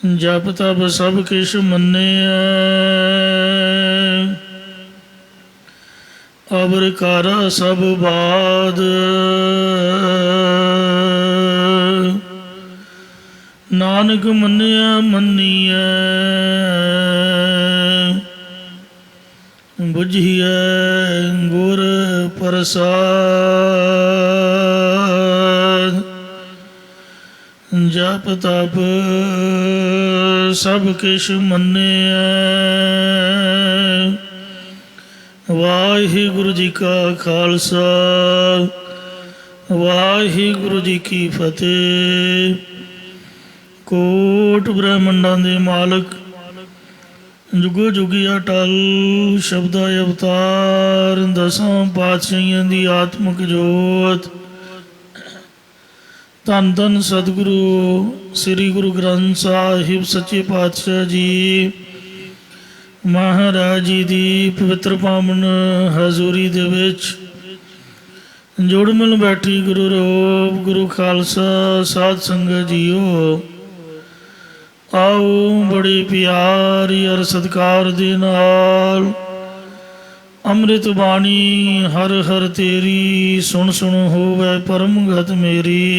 जप तप सब किश मन्निया, अबर कारा सब बाद। नानक मन्निया मन्निया, बुझिया गुर प्रसाद। जप तप सब किश मन्निया, वाहिगुरु जी का खालसा वाहिगुरु जी की फतेह। कोट ब्रह्मंडां दे मालक, जुगो जुगी अटल शब्दा अवतार, दसां पातशाहियां दी आत्मक जोत। धन धन सतगुरु श्री गुरु ग्रंथ साहिब सच्चे पातशाह जी महाराज जी दी पवित्र पावन हजूरी दे विच जुड़ मिल बैठी गुरु रूप गुरु खालसा साध संगत जीओ। आओ बड़ी प्यारी अर सत्कार दे नाल अमृत बाणी हर हर तेरी सुन सुन होवै परम गत मेरी।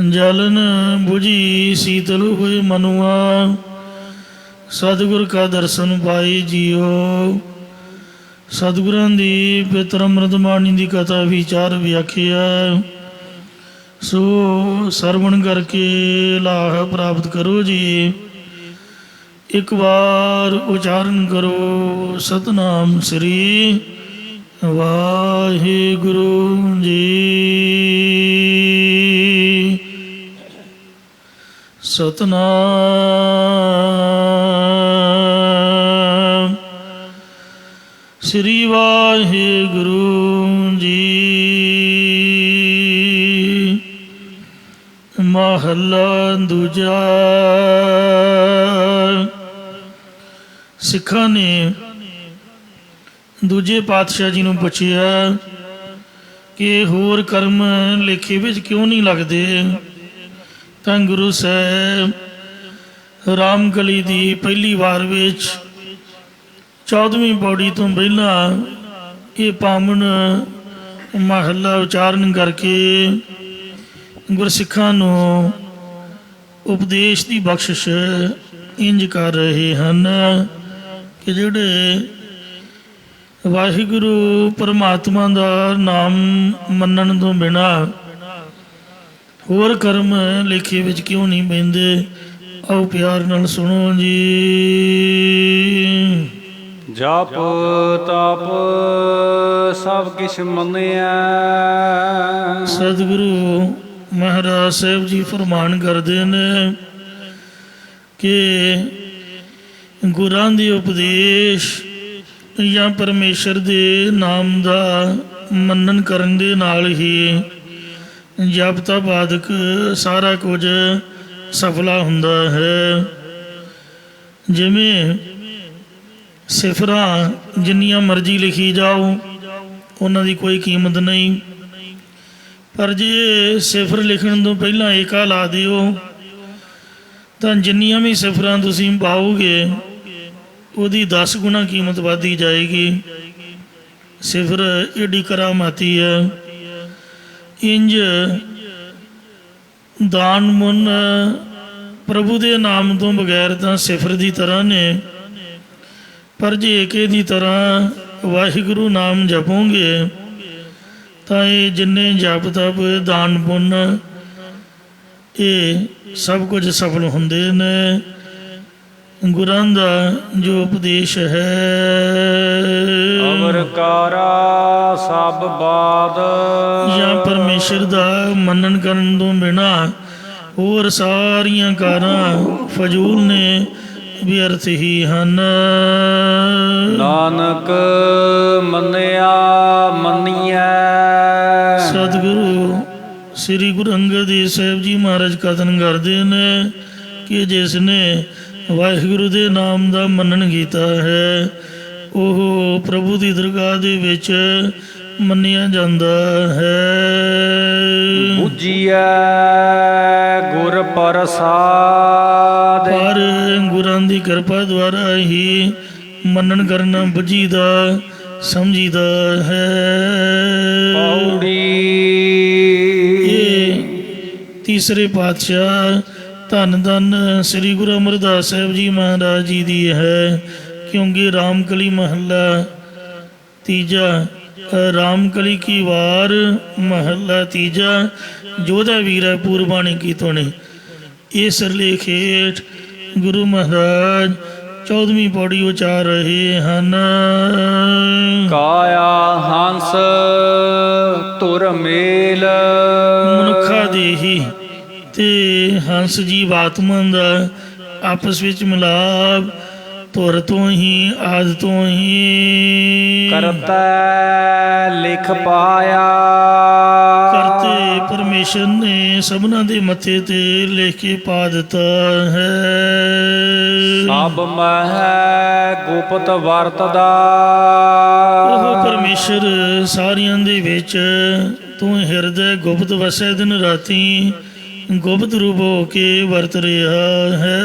जलन बुझी शीतल हुए मनुआ, सतगुर का दर्शन पाए जियो। सतगुरां दी पितर अमृत बाणी दी कथा विचार व्याख्या सो सरवण करके लाह प्राप्त करो जी। एक बार उच्चारण करो सतनाम श्री वाहिगुरु जी। सतनाम श्री वाहिगुरु जी। महला दूजा। सिखा ने दूजे पातशाह जी नूं पुछिया कि होर कर्म लेखे विच क्यों नहीं लगते। तां गुरु साहब रामकली दी पहली वार विच 14वीं पौड़ी तो पहला ये पावन महला उच्चारण करके गुरसिखां नूं उपदेश की बख्शिश इंज कर रहे हैं कि जिहड़े वाहिगुरु परमात्मा का नाम मनण तो बिना होर कर्म लेखे विच क्यों नहीं पैंदे। आओ प्यार नाल सुनो जी। जप तप सब किश मन्निया। सतगुरु महाराज साहब जी फरमान करते हैं कि गुरां दी उपदेश या परमेश्वर दे नाम दा मनन करन दे नाल ही जप तप आदਿਕ सारा कुछ सफला हुंदा है। जिमें सिफरां जिन्नियां मर्जी लिखी जाओ उन्हां दी कोई कीमत नहीं, पर जे सिफर लिखण तो पहला एका ला दिओ तो जिन्नियां भी सिफरां तुसीं पाओगे ਉਹਦੀ 10 गुना कीमत ਵਧਦੀ जाएगी। सिफर एडी करामाती है। इंज दान मुन प्रभु के नाम तो बगैर तो सिफर की तरह ने, पर जे एके की तरह वाहिगुरु नाम जपोगे तो ये जिन्ने जप तप दान पुन ये सब कुछ सफल होंदे ने। गुरां दा जो उपदेश है अवर कारा सब बाद। या परमेश्वर दा मनन करन तो बिना होर सारियां कारां फजूल ने, व्यर्थ ही हन। नानक मन्निया मन्निया। सतगुरु श्री गुरु अंगद देव साहब जी महाराज कथन करते हैं कि जिसने वाहिगुरु के नाम का मनन किया है ਉਹ ਪ੍ਰਭੂ ਦੀ ਦਰਗਾਹ ਦੇ ਵਿੱਚ ਮੰਨਿਆ ਜਾਂਦਾ ਹੈ। ਬੁੱਝੀਐ ਗੁਰ ਪ੍ਰਸਾਦ ਦੀ ਕਿਰਪਾ ਦੁਆਰਾ ਹੀ ਮੰਨਣ ਕਰਨਾ ਬੁੱਝੀਦਾ ਸਮਝੀਦਾ ਹੈ। ਪੌੜੀ ਇਹ ਤੀਸਰੇ ਪਾਤਸ਼ਾਹ ਧੰਨ ਧੰਨ ਸ੍ਰੀ ਗੁਰੂ ਅਮਰਦਾਸ ਸਾਹਿਬ ਜੀ ਮਹਾਰਾਜ ਜੀ ਦੀ ਹੈ, ਕਿਉਂਕਿ ਰਾਮਕਲੀ ਮਹੱਲਾ ਤੀਜਾ, ਰਾਮਕਲੀ ਕੀ ਵਾਰ ਮਹੱਲਾ ਤੀਜਾ, ਜੋਧਾ ਵੀਰ ਹੈ ਪੂਰਬਾਣੀ ਕੀ ਧੁਨੀ। ਇਹ ਸਿਰਲੇਖ ਹੇਠ ਗੁਰੂ ਮਹਾਰਾਜ 14ਵੀਂ ਪੌੜੀ ਉਚਾਰ ਰਹੇ ਹਨ। ਕਾਇਆ ਹੰਸ ਧੁਰ ਮੇਲ, ਮਨੁੱਖਾ ਦੇ ਹੀ ਤੇ ਹੰਸ ਜੀਵ ਆਤਮਾ ਦਾ ਆਪਸ ਵਿੱਚ ਮਿਲਾਪ ਧੁਰ ਤੋਂ ਹੀ, ਆਦਿ ਤੋਂ ਹੀ। ਕਰਤੈ ਲਿਖ ਪਾਇਆ, ਕਰਤੇ ਪਰਮੇਸ਼ਰ ਨੇ ਸਭਨਾਂ ਦੇ ਮੱਥੇ ਤੇ ਲਿਖ ਕੇ ਪਾ ਦਿੱਤਾ ਹੈ। ਸਭ ਮਹਿ ਗੁਪਤ ਵਰਤਦਾ, ਉਹ ਪਰਮੇਸ਼ਰ ਸਾਰਿਆਂ ਦੇ ਵਿੱਚ ਤੂੰ ਹਿਰਦੇ ਗੁਪਤ ਵਸੈ, ਦਿਨ ਰਾਤੀ ਗੁਪਤ ਰੂਪ ਹੋ ਕੇ ਵਰਤ ਰਿਹਾ ਹੈ।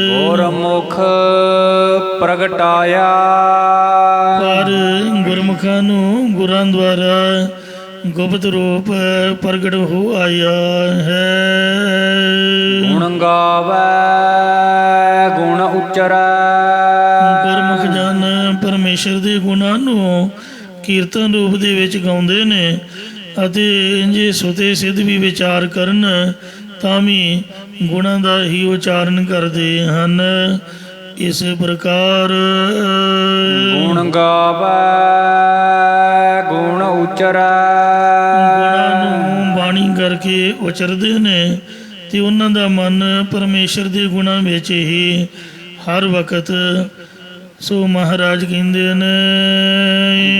ਗੁਰਮੁਖ ਪ੍ਰਗਟਾਇਆ, ਪਰ ਗੁਰਮੁਖਾਂ ਨੂੰ ਗੁਰਾਂ ਦੁਆਰਾ ਗੁਪਤ ਰੂਪ ਪ੍ਰਗਟ ਹੋ ਆਇਆ ਹੈ। ਗੁਣ ਗਾਵੈ ਗੁਣ ਉਚਰੈ, ਗੁਰਮੁਖ ਜਨ ਪਰਮੇਸ਼ਰ ਦੇ ਗੁਣਾਂ ਨੂੰ ਕੀਰਤਨ ਰੂਪ ਦੇ ਵਿੱਚ ਗਾਉਂਦੇ ਨੇ, ਅਤੇ ਜੇ ਸੁਤੇ ਸਿੱਧ ਵੀ ਵਿਚਾਰ ਕਰਨ ਤਾਂ ਵੀ ਗੁਣਾਂ ਦਾ ਹੀ ਉਚਾਰਨ ਕਰਦੇ ਹਨ। ਇਸ ਪ੍ਰਕਾਰ ਗੁਣ ਗਾਵੈ ਗੁਣ ਉਚਰੈ, ਗੁਣਾਂ ਨੂੰ ਬਾਣੀ ਕਰਕੇ ਉਚਰਦੇ ਨੇ ਤੇ ਉਹਨਾਂ ਦਾ ਮਨ ਪਰਮੇਸ਼ਰ ਦੇ ਗੁਣਾਂ ਵਿੱਚ ਹੀ ਹਰ ਵਕਤ। ਸੋ ਮਹਾਰਾਜ ਕਹਿੰਦੇ ਨੇ,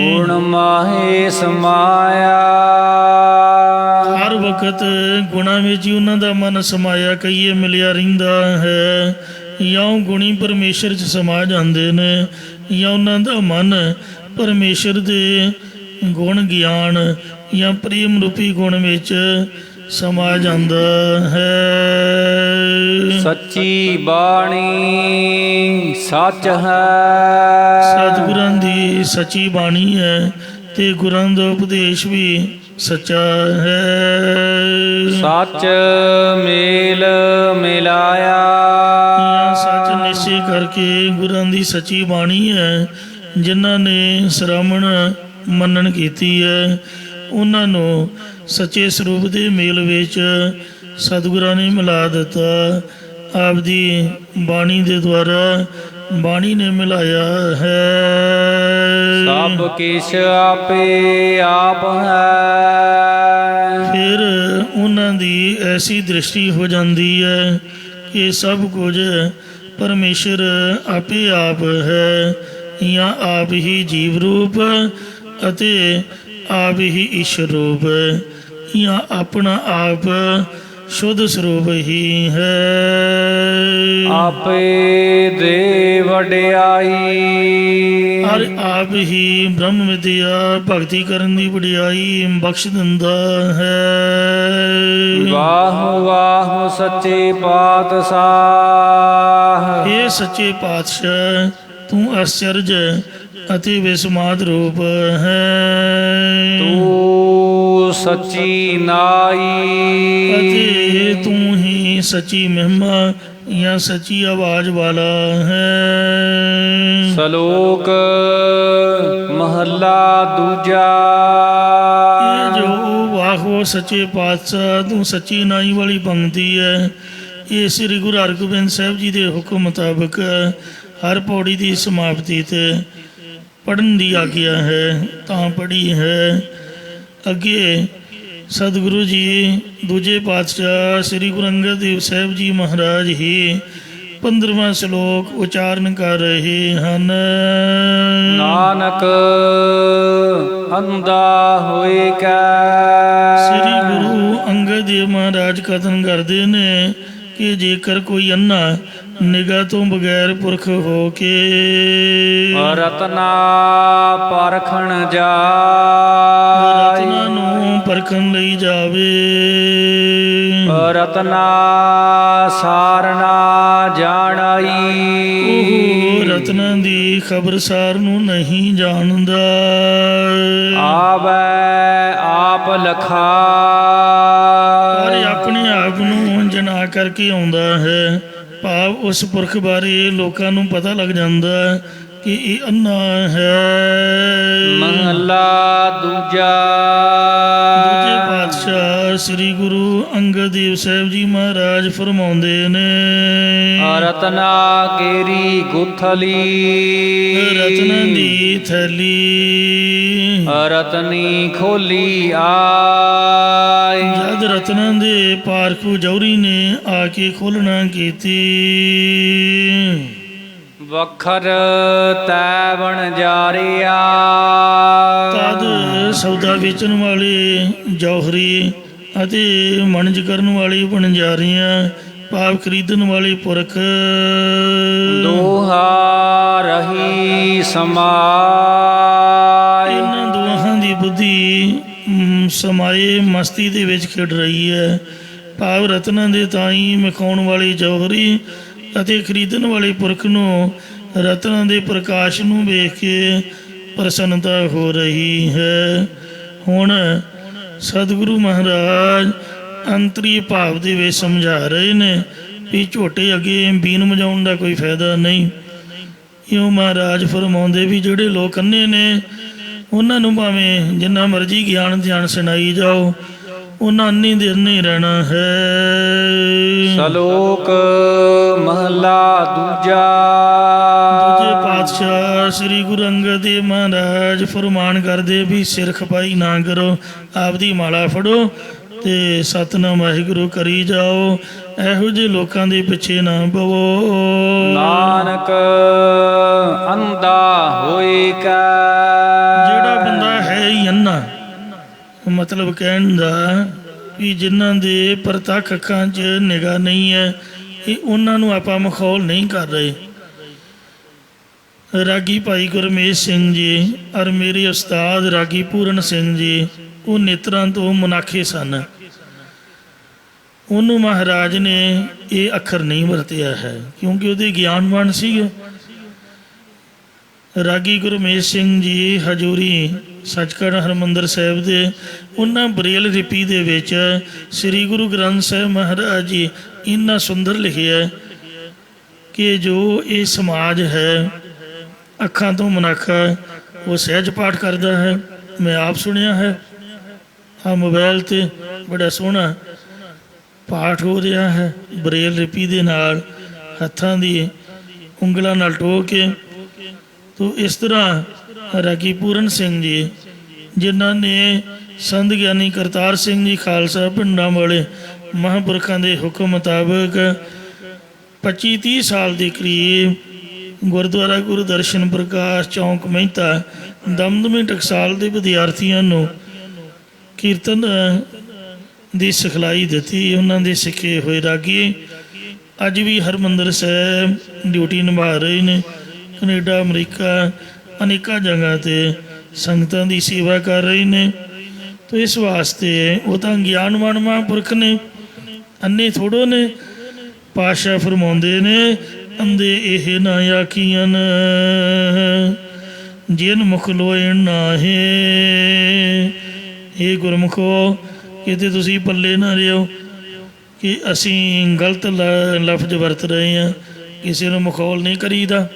ਗੁਣ ਮਾਹੇ ਸਮਾਇਆ, ਹਰ ਵਕਤ ਗੁਣਾਂ ਵਿੱਚ ਹੀ ਉਹਨਾਂ ਦਾ ਮਨ ਸਮਾਇਆ ਕਹੀਏ ਮਿਲਿਆ ਰਹਿੰਦਾ ਹੈ। ਜਾਂ ਉਹ ਗੁਣੀ ਪਰਮੇਸ਼ਰ 'ਚ ਸਮਾ ਜਾਂਦੇ ਨੇ, ਜਾਂ ਉਹਨਾਂ ਦਾ ਮਨ ਪਰਮੇਸ਼ਰ ਦੇ ਗੁਣ ਗਿਆਨ ਜਾਂ ਪ੍ਰੇਮ ਰੂਪੀ ਗੁਣ ਵਿੱਚ ਸਮਾ ਜਾਂਦਾ ਹੈ। ਸੱਚੀ ਬਾਣੀ ਸੱਚ ਹੈ, ਸਤਿਗੁਰਾਂ ਦੀ ਸੱਚੀ ਬਾਣੀ ਹੈ ਤੇ ਗੁਰਾਂ ਦਾ ਉਪਦੇਸ਼ ਵੀ ਸੱਚਾ ਹੈ। ਸੱਚ ਮੇਲ ਮਿਲਾਇਆ, ਸੱਚ ਨਿਸ਼ਚੈ ਕਰਕੇ ਗੁਰਾਂ ਦੀ ਸੱਚੀ ਬਾਣੀ ਹੈ। ਜਿਨ੍ਹਾਂ ਨੇ ਸ਼੍ਰਵਣ ਮੰਨਣ ਕੀਤੀ ਹੈ, ਉਹਨਾਂ ਨੂੰ ਸੱਚੇ ਸਰੂਪ ਦੇ ਮੇਲ ਵਿੱਚ ਸਤਿਗੁਰਾਂ ਨੇ ਮਿਲਾ ਦਿੱਤਾ। ਆਪਦੀ ਬਾਣੀ ਦੇ ਦੁਆਰਾ ਬਾਣੀ ਨੇ ਮਿਲਾਇਆ ਹੈ। ਸਭ ਕਿਛ ਆਪੇ ਆਪ ਹੈ, ਫਿਰ ਉਹਨਾਂ ਦੀ ਐਸੀ ਦ੍ਰਿਸ਼ਟੀ ਹੋ ਜਾਂਦੀ ਹੈ ਕਿ ਸਭ ਕੁਝ ਪਰਮੇਸ਼ਰ ਆਪੇ ਆਪ ਹੈ, ਜਾਂ ਆਪ ਹੀ ਜੀਵ ਰੂਪ ਅਤੇ ਆਪ ਹੀ ਈਸ਼ਰ ਰੂਪ, ਜਾਂ ਆਪਣਾ ਆਪ ਸ਼ੁੱਧ ਸਰੂਪ ਹੀ ਹੈ। ਆਪੇ ਦੇ ਵਡਿਆਈ, ਹਰ ਆਪ ਹੀ ਬ੍ਰਹਮ ਵਿਦਿਆ ਭਗਤੀ ਕਰਨ ਦੀ ਵਡਿਆਈ ਬਖਸ਼ ਦਿੰਦਾ ਹੈ। ਵਾਹ ਵਾਹ ਸੱਚੇ ਪਾਤਸ਼ਾਹ, ਇਹ ਸੱਚੇ ਪਾਤਸ਼ਾਹ ਤੂੰ ਅਚਰਜ ਅਤੇ ਵਿਸਮਾਦ ਰੂਪ ਹੈ। ਤੂੰ ਸੱਚੀ ਨਾਈ, ਅਤੇ ਤੂੰ ਹੀ ਸੱਚੀ ਮਹਿਮਾ ਜਾਂ ਸੱਚੀ ਆਵਾਜ਼ ਵਾਲਾ ਹੈ। ਸ਼ਲੋਕ ਮਹੱਲਾ ਦੂਜਾ, ਇਹ ਜੋ ਵਾਹੋ ਸੱਚੇ ਪਾਤਸ਼ਾਹ ਤੂੰ ਸੱਚੀ ਨਾਈ ਵਾਲੀ ਪੰਕਤੀ ਹੈ, ਇਹ ਸ੍ਰੀ ਗੁਰੂ ਹਰਗੋਬਿੰਦ ਸਾਹਿਬ ਜੀ ਦੇ ਹੁਕਮ ਮੁਤਾਬਕ ਹਰ ਪੌੜੀ ਦੀ ਸਮਾਪਤੀ ਤੇ ਪੜ੍ਹਨ ਦੀ ਆਗਿਆ ਹੈ, ਤਾਂ ਪੜ੍ਹੀ ਹੈ। ਅੱਗੇ ਸਤਿਗੁਰੂ ਜੀ ਦੂਜੇ ਪਾਤਸ਼ਾਹ ਸ੍ਰੀ ਗੁਰੂ ਅੰਗਦ ਦੇਵ ਸਾਹਿਬ ਜੀ ਮਹਾਰਾਜ ਹੀ 15ਵਾਂ ਸ਼ਲੋਕ ਉਚਾਰਨ ਕਰ ਰਹੇ ਹਨ। ਨਾਨਕ ਅੰਧਾ ਹੋਏ ਕੈ, ਸ੍ਰੀ ਗੁਰੂ ਅੰਗਦ ਦੇਵ ਮਹਾਰਾਜ ਕਥਨ ਕਰਦੇ ਨੇ ਕਿ ਜੇਕਰ ਕੋਈ ਅੰਨਾ ਨਿਗਾਹ ਤੋਂ ਬਗੈਰ ਪੁਰਖ ਹੋ ਕੇ ਰਤਨਾ ਪਰਖਣ ਰਤਨਾਂ ਜਾਏ ਨੂੰ ਪਰਖਣ ਲਈ ਜਾਵੇ। ਰਤਨਾ ਸਾਰਨਾ ਜਾਣਾਈ ਉਹ ਰਤਨਾਂ ਦੀ ਖਬਰਸਾਰ ਨੂੰ ਨਹੀਂ ਜਾਣਦਾ। ਆਵੈ ਆਪ ਲਖਾ ਪਰ ਆਪਣੇ ਆਪ ਨੂੰ ਜਨਾ ਕਰਕੇ ਆਉਂਦਾ ਹੈ। ਭਾਵ ਉਸ ਪੁਰਖ ਬਾਰੇ ਲੋਕਾਂ ਨੂੰ ਪਤਾ ਲੱਗ ਜਾਂਦਾ ਕਿ ਇਹ ਅੰਨਾ ਹੈ। ਮਹਲਾ ਦੂਜਾ ਦੂਜੇ ਪਾਤਸ਼ਾਹ ਸ੍ਰੀ ਗੁਰੂ ਅੰਗਦ ਦੇਵ ਸਾਹਿਬ ਜੀ ਮਹਾਰਾਜ ਫਰਮਾਉਂਦੇ ਨੇ, ਰਤਨਾ ਕੇਰੀ ਗੁਥਲੀ ਰਤਨਾਂ ਦੀ ਥੈਲੀ ਰਤਨੀ ਖੋਲੀ ਆਈ ਜਦ ਰਤਨਾਂ ਦੇ ਪਾਰਖੂ ਜੌਹਰੀ ਨੇ ਆ ਕੇ ਖੋਲਣਾ ਕੀਤੀ। ਵਖਰ ਤੈਵਣ ਜਾਰਿਆ ਤਦ ਸੌਦਾ ਵੇਚਣ ਵਾਲੇ ਜੌਹਰੀ ਅਤੇ ਵਣਜ ਕਰਨ ਵਾਲੀ ਵਣਜਾਰੀਆਂ ਭਾਵ ਖਰੀਦਣ ਵਾਲੇ ਪੁਰਖ ਦੋਹਾ ਰਹੀ ਸਮਾਈ ਇਹਨਾਂ ਦੋਹਾਂ ਦੀ ਬੁੱਧੀ ਸਮਾਏ ਮਸਤੀ ਦੇ ਵਿੱਚ ਖਿੜ ਰਹੀ ਹੈ। ਭਾਵ ਰਤਨਾਂ ਦੇ ਤਾਈ ਮਖਾਉਣ ਵਾਲੀ ਜੌਹਰੀ ਅਤੇ ਖਰੀਦਣ ਵਾਲੇ ਪੁਰਖ ਨੂੰ ਰਤਨਾਂ ਦੇ ਪ੍ਰਕਾਸ਼ ਨੂੰ ਵੇਖ ਕੇ ਪ੍ਰਸੰਨਤਾ ਹੋ ਰਹੀ ਹੈ। ਹੁਣ ਸਤਿਗੁਰੂ ਮਹਾਰਾਜ ਅੰਤਰੀ ਭਾਵ ਦੇ ਵਿੱਚ ਸਮਝਾ ਰਹੇ ਨੇ ਵੀ ਝੋਟੇ ਅੱਗੇ ਬੀਨ ਵਜਾਉਣ ਦਾ ਕੋਈ ਫਾਇਦਾ ਨਹੀਂ। ਇਉਂ ਮਹਾਰਾਜ ਫਰਮਾਉਂਦੇ ਵੀ ਜਿਹੜੇ ਲੋਕ ਅੰਨੇ ਨੇ ਉਹਨਾਂ ਨੂੰ ਭਾਵੇਂ ਜਿੰਨਾ ਮਰਜ਼ੀ ਗਿਆਨ ਧਿਆਨ ਸੁਣਾਈ ਜਾਓ, ਉਹਨਾਂ ਅੰਨੀ ਦੇਰ ਨਹੀਂ ਰਹਿਣਾ ਹੈ। ਸ਼ਲੋਕ ਮਹਲਾ ਦੂਜਾ ਦੂਜੇ ਪਾਤਸ਼ਾਹ ਸ੍ਰੀ ਗੁਰੂ ਅੰਗਦ ਦੇਵ ਮਹਾਰਾਜ ਫਰਮਾਨ ਕਰਦੇ ਵੀ ਸਿਰ ਖਪਾਈ ਨਾ ਕਰੋ, ਆਪਦੀ ਮਾਲਾ ਫੜੋ ਤੇ ਸਤਿਨਾਮ ਵਾਹਿਗੁਰੂ ਕਰੀ ਜਾਓ। ਇਹੋ ਜਿਹੇ ਲੋਕਾਂ ਦੇ ਪਿੱਛੇ ਨਾ ਪਵੋ। ਨਾਨਕ ਅੰਧਾ ਹੋਏ ਕਾ ਜਿਹੜਾ ਬੰਦਾ ਹੈ ਹੀ ਅੰਨਾ, ਮਤਲਬ ਕਹਿਣ ਦਾ ਵੀ ਜਿਨ੍ਹਾਂ ਦੇ ਪ੍ਰਤੱਖ ਅੱਖਾਂ 'ਚ ਨਿਗਾਹ ਨਹੀਂ ਹੈ, ਇਹ ਉਹਨਾਂ ਨੂੰ ਆਪਾਂ ਮਖੌਲ ਨਹੀਂ ਕਰ ਰਹੇ। ਰਾਗੀ ਭਾਈ ਗੁਰਮੇਸ਼ ਸਿੰਘ ਜੀ ਔਰ ਮੇਰੇ ਉਸਤਾਦ ਰਾਗੀ ਪੂਰਨ ਸਿੰਘ ਜੀ ਉਹ ਨੇਤਰਾਂ ਤੋਂ ਮੁਨਾਖੇ ਸਨ। ਉਹਨੂੰ ਮਹਾਰਾਜ ਨੇ ਇਹ ਅੱਖਰ ਨਹੀਂ ਵਰਤਿਆ ਹੈ ਕਿਉਂਕਿ ਉਹਦੇ ਗਿਆਨਵਾਨ ਸੀਗੇ। ਰਾਗੀ ਗੁਰਮੇਸ਼ ਸਿੰਘ ਜੀ ਹਜੂਰੀ ਸੱਚਖੰਡ ਹਰਿਮੰਦਰ ਸਾਹਿਬ ਦੇ ਉਹਨਾਂ ਬਰੇਲ ਲਿਪੀ ਦੇ ਵਿੱਚ ਸ੍ਰੀ ਗੁਰੂ ਗ੍ਰੰਥ ਸਾਹਿਬ ਮਹਾਰਾਜ ਜੀ ਇੰਨਾ ਸੁੰਦਰ ਲਿਖਿਆ ਕਿ ਜੋ ਇਹ ਸਮਾਜ ਹੈ ਅੱਖਾਂ ਤੋਂ ਮੁਨਾਖਾ ਉਹ ਸਹਿਜ ਪਾਠ ਕਰਦਾ ਹੈ। ਮੈਂ ਆਪ ਸੁਣਿਆ ਹੈ, ਆ ਮੋਬਾਈਲ 'ਤੇ ਬੜਾ ਸੋਹਣਾ ਪਾਠ ਹੋ ਰਿਹਾ ਹੈ ਬਰੇਲ ਲਿਪੀ ਦੇ ਨਾਲ, ਹੱਥਾਂ ਦੀ ਉਂਗਲਾਂ ਨਾਲ ਟੋਹ ਕੇ। ਤੋ ਇਸ ਤਰ੍ਹਾਂ ਰਾਗੀ ਪੂਰਨ ਸਿੰਘ ਜੀ ਜਿਨ੍ਹਾਂ ਨੇ ਸੰਤ ਗਿਆਨੀ ਕਰਤਾਰ ਸਿੰਘ ਜੀ ਖਾਲਸਾ ਪਿੰਡਾਂ ਵਾਲੇ ਮਹਾਂਪੁਰਖਾਂ ਦੇ ਹੁਕਮ ਮੁਤਾਬਕ 25-30 ਸਾਲ ਦੇ ਕਰੀਬ ਗੁਰਦੁਆਰਾ ਗੁਰੂ ਦਰਸ਼ਨ ਪ੍ਰਕਾਸ਼ ਚੌਂਕ ਮਹਿਤਾ ਦਮਦਮੀ ਟਕਸਾਲ ਦੇ ਵਿਦਿਆਰਥੀਆਂ ਨੂੰ ਕੀਰਤਨ ਦੀ ਸਿਖਲਾਈ ਦਿੱਤੀ। ਉਹਨਾਂ ਦੇ ਸਿੱਖੇ ਹੋਏ ਰਾਗੀ ਅੱਜ ਵੀ ਹਰਿਮੰਦਰ ਸਾਹਿਬ ਡਿਊਟੀ ਨਿਭਾ ਰਹੇ ਨੇ। ਕੈਨੇਡਾ ਅਮਰੀਕਾ ਅਨੇਕਾਂ ਜਗ੍ਹਾ 'ਤੇ ਸੰਗਤਾਂ ਦੀ ਸੇਵਾ ਕਰ ਰਹੇ ਨੇ। ਤੋ ਇਸ ਵਾਸਤੇ ਉਹ ਤਾਂ ਗਿਆਨਵਾਨ ਮਹਾਂਪੁਰਖ ਨੇ, ਅੰਨੇ ਥੋੜੋ ਨੇ। ਪਾਤਸ਼ਾਹ ਫਰਮਾਉਂਦੇ ਨੇ ਅੰਦੇ ਇਹ ਨਾ ਆਖੀਆਂ ਜਿਨ ਮੁਖ ਲੋਇਣ ਨਾਹੇ। ਇਹ ਗੁਰਮੁਖੋ ਕਿਤੇ ਤੁਸੀਂ ਪੱਲੇ ਨਾ ਰਿਓ ਕਿ ਅਸੀਂ ਗਲਤ ਲਫ਼ਜ਼ ਵਰਤ ਰਹੇ ਹਾਂ, ਕਿਸੇ ਨੂੰ ਮਖੌਲ ਨਹੀਂ ਕਰੀਦਾ।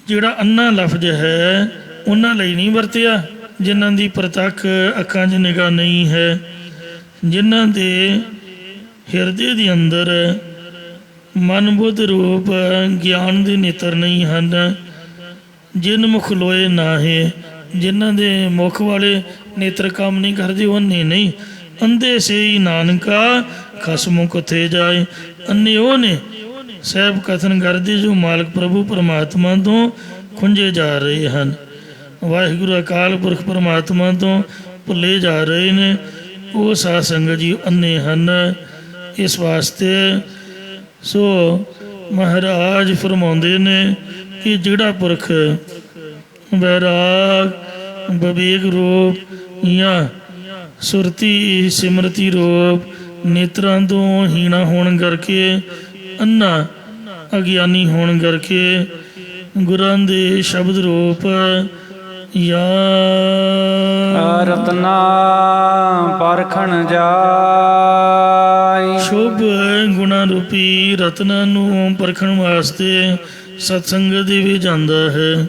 ਜਿਹੜਾ ਅੰਨਾ ਲਫ਼ਜ਼ ਹੈ ਉਹਨਾਂ ਲਈ ਨਹੀਂ ਵਰਤਿਆ ਜਿਨ੍ਹਾਂ ਦੀ ਪ੍ਰਤੱਖ ਅੱਖਾਂ 'ਚ ਨਿਗਾਹ ਨਹੀਂ ਹੈ, ਜਿਨ੍ਹਾਂ ਦੇ ਹਿਰਦੇ ਦੇ ਅੰਦਰ ਮਨ ਬੁੱਧ ਰੂਪ ਗਿਆਨ ਦੇ ਨੇਤਰ ਨਹੀਂ ਹਨ। ਜਿਨ ਮੁਖ ਲੋਏ ਨਾਹੇ, ਜਿਨ੍ਹਾਂ ਦੇ ਮੁਖ ਵਾਲੇ ਨੇਤਰ ਕੰਮ ਨਹੀਂ ਕਰਦੇ ਉਹ ਅੰਨੇ ਨਹੀਂ। ਅੰਧੇ ਸੇ ਹੀ ਨਾਨਕਾ ਖਸਮੋਂ ਕਿੱਥੇ ਜਾਏ। ਅੰਨੇ ਉਹ ਨੇ ਸਾਹਿਬ ਕਥਨ ਕਰਦੇ ਜੋ ਮਾਲਕ ਪ੍ਰਭੂ ਪਰਮਾਤਮਾ ਤੋਂ ਖੁੰਝੇ ਜਾ ਰਹੇ ਹਨ, ਵਾਹਿਗੁਰੂ ਅਕਾਲ ਪੁਰਖ ਪਰਮਾਤਮਾ ਤੋਂ ਭੁੱਲੇ ਜਾ ਰਹੇ ਨੇ। ਉਹ ਸਾਧ ਸੰਗਤ ਜੀ ਅੰਨੇ ਹਨ। ਇਸ ਵਾਸਤੇ ਸੋ ਮਹਾਰਾਜ ਫਰਮਾਉਂਦੇ ਨੇ ਕਿ ਜਿਹੜਾ ਪੁਰਖ ਵੈਰਾਗ ਵਿਵੇਕ ਰੂਪ ਜਾਂ ਸੁਰਤੀ ਸਿਮਰਤੀ ਰੂਪ ਨੇਤਰਾਂ ਤੋਂ ਹੀਣਾ ਹੋਣ ਕਰਕੇ, ਅੰਨਾ ਅਗਿਆਨੀ ਹੋਣ ਕਰਕੇ ਗੁਰਾਂ ਦੇ ਸ਼ਬਦ ਰੂਪ ਜਾਂ ਰਤਨਾ ਪਰਖਣ ਜਾਈ। ਸ਼ੁਭ ਗੁਣਾ ਰੂਪੀ ਰਤਨਾਂ ਨੂੰ ਪਰਖਣ ਵਾਸਤੇ ਸਤਸੰਗ ਦੇ ਵੀ ਜਾਂਦਾ ਹੈ।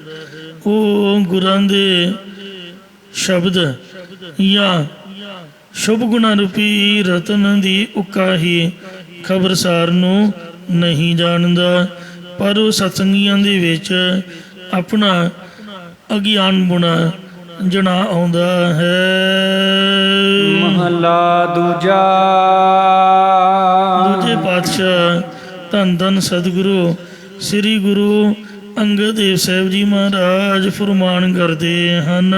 ਉਹ ਗੁਰਾਂ ਦੇ ਸ਼ਬਦ ਜਾਂ ਸ਼ੁਭ ਗੁਣਾ ਰੂਪੀ ਰਤਨ ਦੀ ਉੱਕਾ ਹੀ ਖਬਰਸਾਰ ਨੂੰ ਨਹੀਂ ਜਾਣਦਾ, ਪਰ ਉਹ ਸਤਸੰਗੀਆਂ ਦੇ ਵਿੱਚ ਆਪਣਾ ਅਗਿਆਨ ਗੁਣਾ ਜਣਾ ਆਉਂਦਾ ਹੈ। ਮਹਲਾ ਦੂਜਾ। ਦੂਜੇ ਪਾਤਸ਼ਾਹ ਧੰਨ ਧੰਨ ਸਤਿਗੁਰੂ ਸ੍ਰੀ ਗੁਰੂ ਅੰਗਦ ਦੇਵ ਸਾਹਿਬ ਜੀ ਮਹਾਰਾਜ ਫਰਮਾਨ ਕਰਦੇ ਹਨ।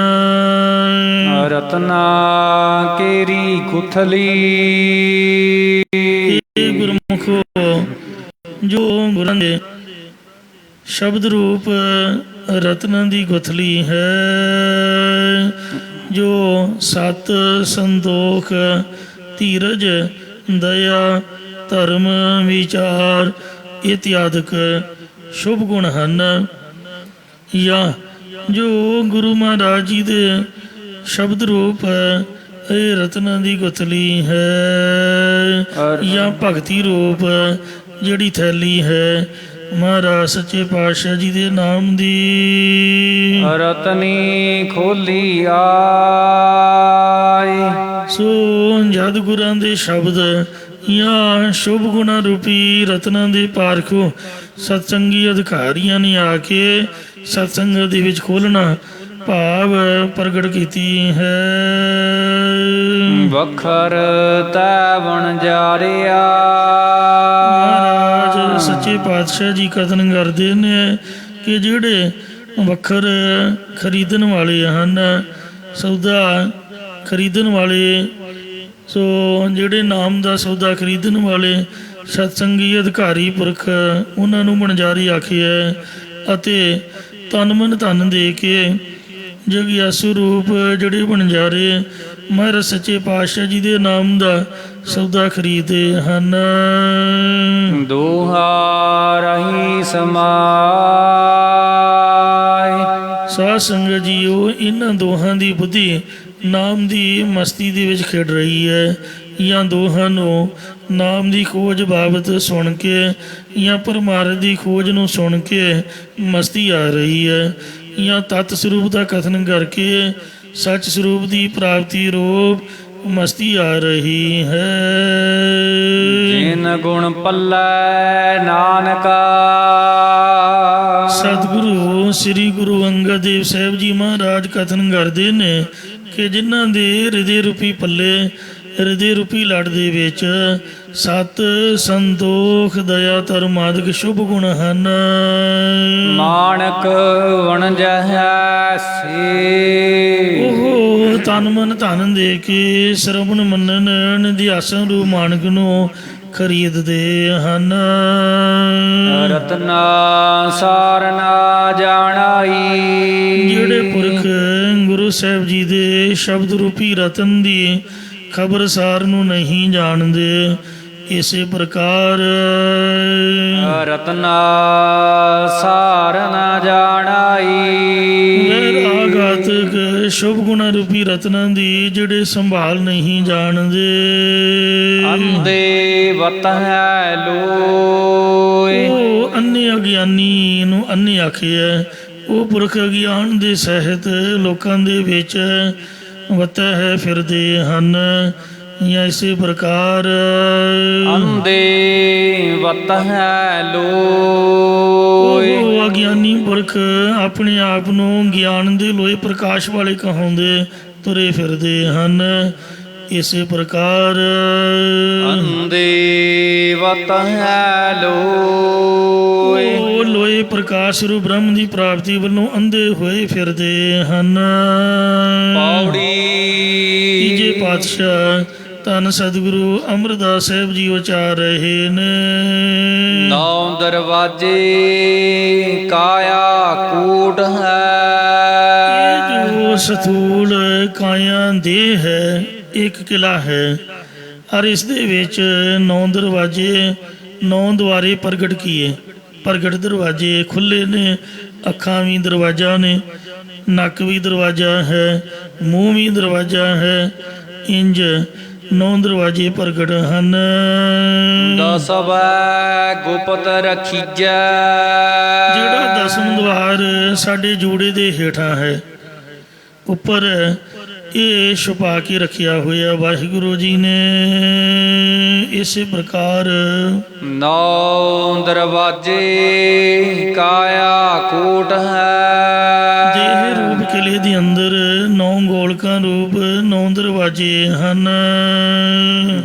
ਰਤਨਾ ਕੇਰੀ ਗੁਥਲੀ। ਇਹ ਗੁਰਮੁਖੋ ਜੋ ਗੁਰਾਂ ਦੇ ਸ਼ਬਦ ਰੂਪ ਰਤਨਾਂ ਦੀ ਗੁਥਲੀ ਹੈ, ਜੋ ਸਤ ਸੰਤੋਖ ਧੀਰਜ ਦਇਆ ਧਰਮ ਵਿਚਾਰ ਇਤਿਆਦਿਕ ਸ਼ੁਭ ਗੁਣ ਹਨ, ਜਾਂ ਜੋ ਗੁਰੂ ਮਹਾਰਾਜ ਜੀ ਦੇ ਸ਼ਬਦ ਰੂਪ ਇਹ ਰਤਨਾਂ ਦੀ ਗੁਥਲੀ ਹੈ, ਜਾਂ ਭਗਤੀ ਰੂਪ ਜਿਹੜੀ ਥੈਲੀ ਹੈ ਮਹਾਰਾਜ ਸੱਚੇ ਪਾਤਸ਼ਾਹ ਜੀ ਦੇ ਨਾਮ ਦੀ। ਰਤਨੀ ਖੋਲੀ ਆਈ। ਸੋ ਜਦ ਗੁਰਾਂ ਦੇ ਸ਼ਬਦ ਜਾਂ ਸ਼ੁਭ ਗੁਣਾ ਰੂਪੀ ਰਤਨਾਂ ਦੇ ਪਾਰਖੋਂ ਸਤਸੰਗੀ ਅਧਿਕਾਰੀਆਂ ਨੇ ਆ ਕੇ ਸਤਸੰਗ ਦੇ ਵਿੱਚ ਖੋਲ੍ਹਣਾ ਭਾਵ ਪ੍ਰਗਟ ਕੀਤੀ ਹੈ। ਵਖਰ ਤੈਵਣ ਜਾਰਿਆ। ਮਹਾਰਾਜ ਸੱਚੇ ਪਾਤਸ਼ਾਹ ਜੀ ਕਥਨ ਕਰਦੇ ਨੇ ਕਿ ਜਿਹੜੇ ਵੱਖਰ ਖਰੀਦਣ ਵਾਲੇ ਹਨ, ਸੌਦਾ ਖਰੀਦਣ ਵਾਲੇ, ਸੋ ਜਿਹੜੇ ਨਾਮ ਦਾ ਸੌਦਾ ਖਰੀਦਣ ਵਾਲੇ ਸਤਸੰਗੀ ਅਧਿਕਾਰੀ ਪੁਰਖ, ਉਹਨਾਂ ਨੂੰ ਵਣਜਾਰੀ ਆਖਿਆ, ਅਤੇ ਤਨ ਮਨ ਧਨ ਦੇ ਕੇ ਜਗਿਆਸੂ ਰੂਪ ਜਿਹੜੇ ਵਣਜਾਰੇ ਮਹਾਰਾਜ ਸੱਚੇ ਪਾਤਸ਼ਾਹ ਜੀ ਦੇ ਨਾਮ ਦਾ ਸੌਦਾ ਖਰੀਦਦੇ ਹਨ। ਦੋਹਾ ਰਹੀ ਸਮਾਈ। ਸਾਧ ਸੰਗਤ ਜੀਓ, ਇਹਨਾਂ ਦੋਹਾਂ ਦੀ ਬੁੱਧੀ ਨਾਮ ਦੀ ਮਸਤੀ ਦੇ ਵਿੱਚ ਖੇਡ ਰਹੀ ਹੈ, ਜਾਂ ਦੋਹਾਂ ਨੂੰ ਨਾਮ ਦੀ ਖੋਜ ਬਾਬਤ ਸੁਣ ਕੇ ਜਾਂ ਪਰਮਾਰਥ ਦੀ ਖੋਜ ਨੂੰ ਸੁਣ ਕੇ ਮਸਤੀ ਆ ਰਹੀ ਹੈ, ਜਾਂ ਤਤ ਸਰੂਪ ਦਾ ਕਥਨ ਕਰਕੇ ਸੱਚ ਸਰੂਪ ਦੀ ਪ੍ਰਾਪਤੀ ਰੂਪ ਮਸਤੀ ਆ ਰਹੀ ਹੈ। ਜਿਨ ਗੁਣ ਪੱਲੇ ਨਾਨਕਾ। ਸਤਿਗੁਰੂ ਸ੍ਰੀ ਗੁਰੂ ਅੰਗਦ ਦੇਵ ਸਾਹਿਬ ਜੀ ਮਹਾਰਾਜ ਕਥਨ ਕਰਦੇ ਨੇ ਕਿ ਜਿਨ੍ਹਾਂ ਦੇ ਹਿਰਦੇ ਰੂਪੀ ਪੱਲੇ, ਹਿਰਦੇ ਰੂਪੀ ਲੜ ਦੇ ਵਿੱਚ ਸਤ ਸੰਤੋਖ ਦਇਆ ਧਰਮ ਆਦਿਕ ਸ਼ੁਭ ਗੁਣ ਹਨ। ਮਾਣਕ ਵਣਜਹਿ ਸੇ। ਉਹ ਤਨ ਮਨ ਧਨ ਦੇ ਕੇ ਸਰਵਣ ਮੰਨਣ ਨਿਧਿਆਸਨ ਰੂਪ ਮਾਣਕ ਨੂੰ ਖਰੀਦਦੇ ਹਨ। ਰਤਨਾ ਸਾਰ ਨਾ ਜਾਣਾਈ। ਜਿਹੜੇ ਪੁਰਖ ਗੁਰੂ ਸਾਹਿਬ ਜੀ ਦੇ ਸ਼ਬਦ ਰੂਪੀ ਰਤਨ ਦੀ ਖਬਰਸਾਰ ਨੂੰ ਨਹੀਂ ਜਾਣਦੇ, ਇਸੇ ਪ੍ਰਕਾਰ ਰਤਨਾ ਸਾਰ ਨਾ ਜਾਣਾਈ। ਵੈਰਾਗਾਤਕ ਸ਼ੁਭ ਗੁਣਾ ਰੂਪੀ ਰਤਨਾਂ ਦੀ ਜਿਹੜੇ ਸੰਭਾਲ ਨਹੀਂ ਜਾਣਦੇ, ਅੰਦੇ ਵਤ ਹੈ ਲੋਏ। ਉਹ ਅੰਨੇ ਅਗਿਆਨੀ ਨੂੰ ਅੰਨੇ ਆਖਿਆ। ਉਹ ਪੁਰਖ ਅਗਿਆਨ ਦੇ ਸਹਿਤ ਲੋਕਾਂ ਦੇ ਵਿੱਚ ਵਤੈ ਹੈ ਫਿਰਦੇ ਹਨ, ਜਾਂ ਇਸੇ ਪ੍ਰਕਾਰ ਅੰਦੇ ਵਤ ਹੈ ਲੋਏ। ਉਹ ਅਗਿਆਨੀ ਪੁਰਖ ਆਪਣੇ ਆਪ ਨੂੰ ਗਿਆਨ ਦੇ ਲੋਏ ਪ੍ਰਕਾਸ਼ ਵਾਲੇ ਕਹਾਉਂਦੇ ਤੁਰੇ ਫਿਰਦੇ ਹਨ, ਇਸੇ ਪ੍ਰਕਾਰ ਅੰਦੇ ਵਤ ਹੈ ਲੋਏ। ਉਹ ਲੋਏ ਪ੍ਰਕਾਸ਼ ਰੂਪ ਬ੍ਰਹਮ ਦੀ ਪ੍ਰਾਪਤੀ ਵੱਲੋਂ ਅੰਧੇ ਹੋਏ ਫਿਰਦੇ ਹਨ। ਪੌੜੀ। ਤੀਜੇ ਪਾਤਸ਼ਾਹ ਧੰਨ ਸਤਿਗੁਰੂ ਅਮਰਦਾਸ ਸਾਹਿਬ ਜੀ ਉਚਾਰ ਰਹੇ ਨੇ। 9 ਦਰਵਾਜੇ ਕਾਇਆ ਕੂਟ ਹੈ। ਇਹ ਜੋ ਸਥੂਲ ਕਾਇਆ ਦੇਹ ਹੈ, ਇੱਕ ਕਿਲਾ ਹੈ, ਔਰ ਇਸ ਦੇ ਵਿੱਚ 9 ਦਰਵਾਜੇ, 9 ਦੁਆਰੇ ਪ੍ਰਗਟ ਕੀਏ। ਪ੍ਰਗਟ ਦਰਵਾਜੇ ਖੁੱਲ੍ਹੇ ਨੇ, ਅੱਖਾਂ ਵੀ ਦਰਵਾਜ਼ਾ ਨੇ, ਨੱਕ ਵੀ ਦਰਵਾਜ਼ਾ ਹੈ, ਮੂੰਹ ਵੀ ਦਰਵਾਜ਼ਾ ਹੈ। ਇੰਜ 9 ਦਰਵਾਜ਼ੇ ਪ੍ਰਗਟ ਹਨ। ਦਸਵੈ ਗੁਪਤ ਰਖੀਜੈ। ਜਿਹੜਾ ਦਸਮ ਦੁਆਰ ਸਾਡੇ ਜੋੜੇ ਦੇ ਹੇਠਾਂ ਹੈ, ਉੱਪਰ ਇਹ ਛੁਪਾ ਕੇ ਰੱਖਿਆ ਹੋਇਆ ਵਾਹਿਗੁਰੂ ਜੀ ਨੇ। ਇਸੇ ਪ੍ਰਕਾਰ 9 ਦਰਵਾਜੇ ਕਾਇਆ ਕੂਟ ਹੈ। ਦੇਹ ਰੂਪ ਕਿਲੇ ਦੇ ਅੰਦਰ 9 ਗੋਲਕਾਂ ਰੂਪ 9 ਦਰਵਾਜੇ ਹਨ।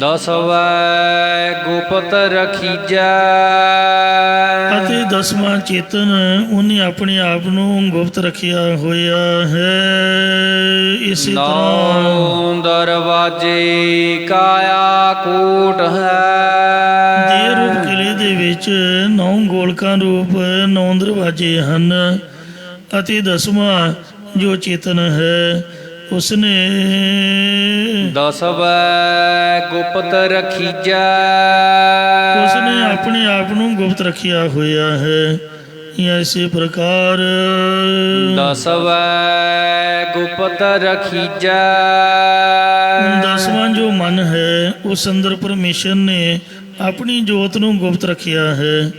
ਦਸਵੈ ਗੁਪਤ ਰਖੀਜੈ। ਅਤੇ ਦਸਵਾਂ ਚੇਤਨ ਉਹਨੇ ਆਪਣੇ ਆਪ ਨੂੰ ਗੁਪਤ ਰੱਖਿਆ ਹੋਇਆ ਹੈ। ਇਸੇ ਤਰ੍ਹਾਂ 9 ਦਰਵਾਜੇ ਕਾਇਆ ਕੂਟ ਹੈ। ਦੇਹ ਰੂਪ ਕਿਲੇ ਦੇ ਵਿੱਚ 9 ਗੋਲਕਾਂ ਰੂਪ 9 ਦਰਵਾਜੇ ਹਨ। ਅਤੇ ਦਸਵਾਂ ਜੋ ਚੇਤਨ ਹੈ ਉਸਨੇ ਦਸਵੈ ਗੁਪਤ ਰਖੀਜੈ। ਉਸਨੇ ਆਪਣੇ ਆਪ ਨੂੰ ਗੁਪਤ ਰੱਖਿਆ ਹੋਇਆ ਹੈ। ਇਸੇ ਪ੍ਰਕਾਰ ਦਸਵੈ ਗੁਪਤ ਰਖੀਜੈ। ਦਸਵਾਂ ਜੋ ਮਨ ਹੈ ਉਸ ਅੰਦਰ ਪਰਮੇਸ਼ਰ ਨੇ ਆਪਣੀ ਜੋਤ ਨੂੰ ਗੁਪਤ ਰੱਖਿਆ ਹੈ।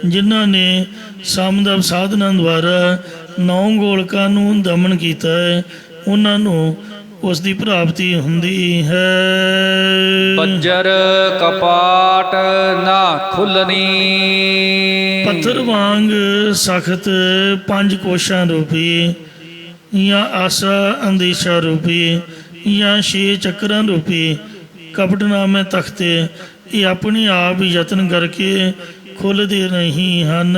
ਜਿਨ੍ਹਾਂ ਨੇ ਸਮਦਵ ਸਾਧਨਾਂ ਦੁਆਰਾ 9 ਗੋਲਕਾਂ ਨੂੰ ਦਮਨ ਕੀਤਾ ਹੈ, ਉਹਨਾਂ ਨੂੰ ਉਸ ਦੀ ਪ੍ਰਾਪਤੀ ਹੁੰਦੀ ਹੈ। ਬੱਜਰ ਕਪਾਟ ਨਾ ਖੁੱਲਣੀ। ਪੱਥਰ ਵਾਂਗ ਸਖਤ 5 ਕੋਸ਼ਾਂ ਰੂਪੀ ਜਾਂ ਆਸਾ ਅੰਦੇਸ਼ਾ ਰੂਪੀ ਜਾਂ 6 ਚੱਕਰਾਂ ਰੂਪੀ ਕਪਟਨਾਮੇ ਤਖਤੇ ਇਹ ਆਪਣੇ ਆਪ ਯਤਨ ਕਰਕੇ ਖੁੱਲ੍ਹਦੇ ਨਹੀਂ ਹਨ।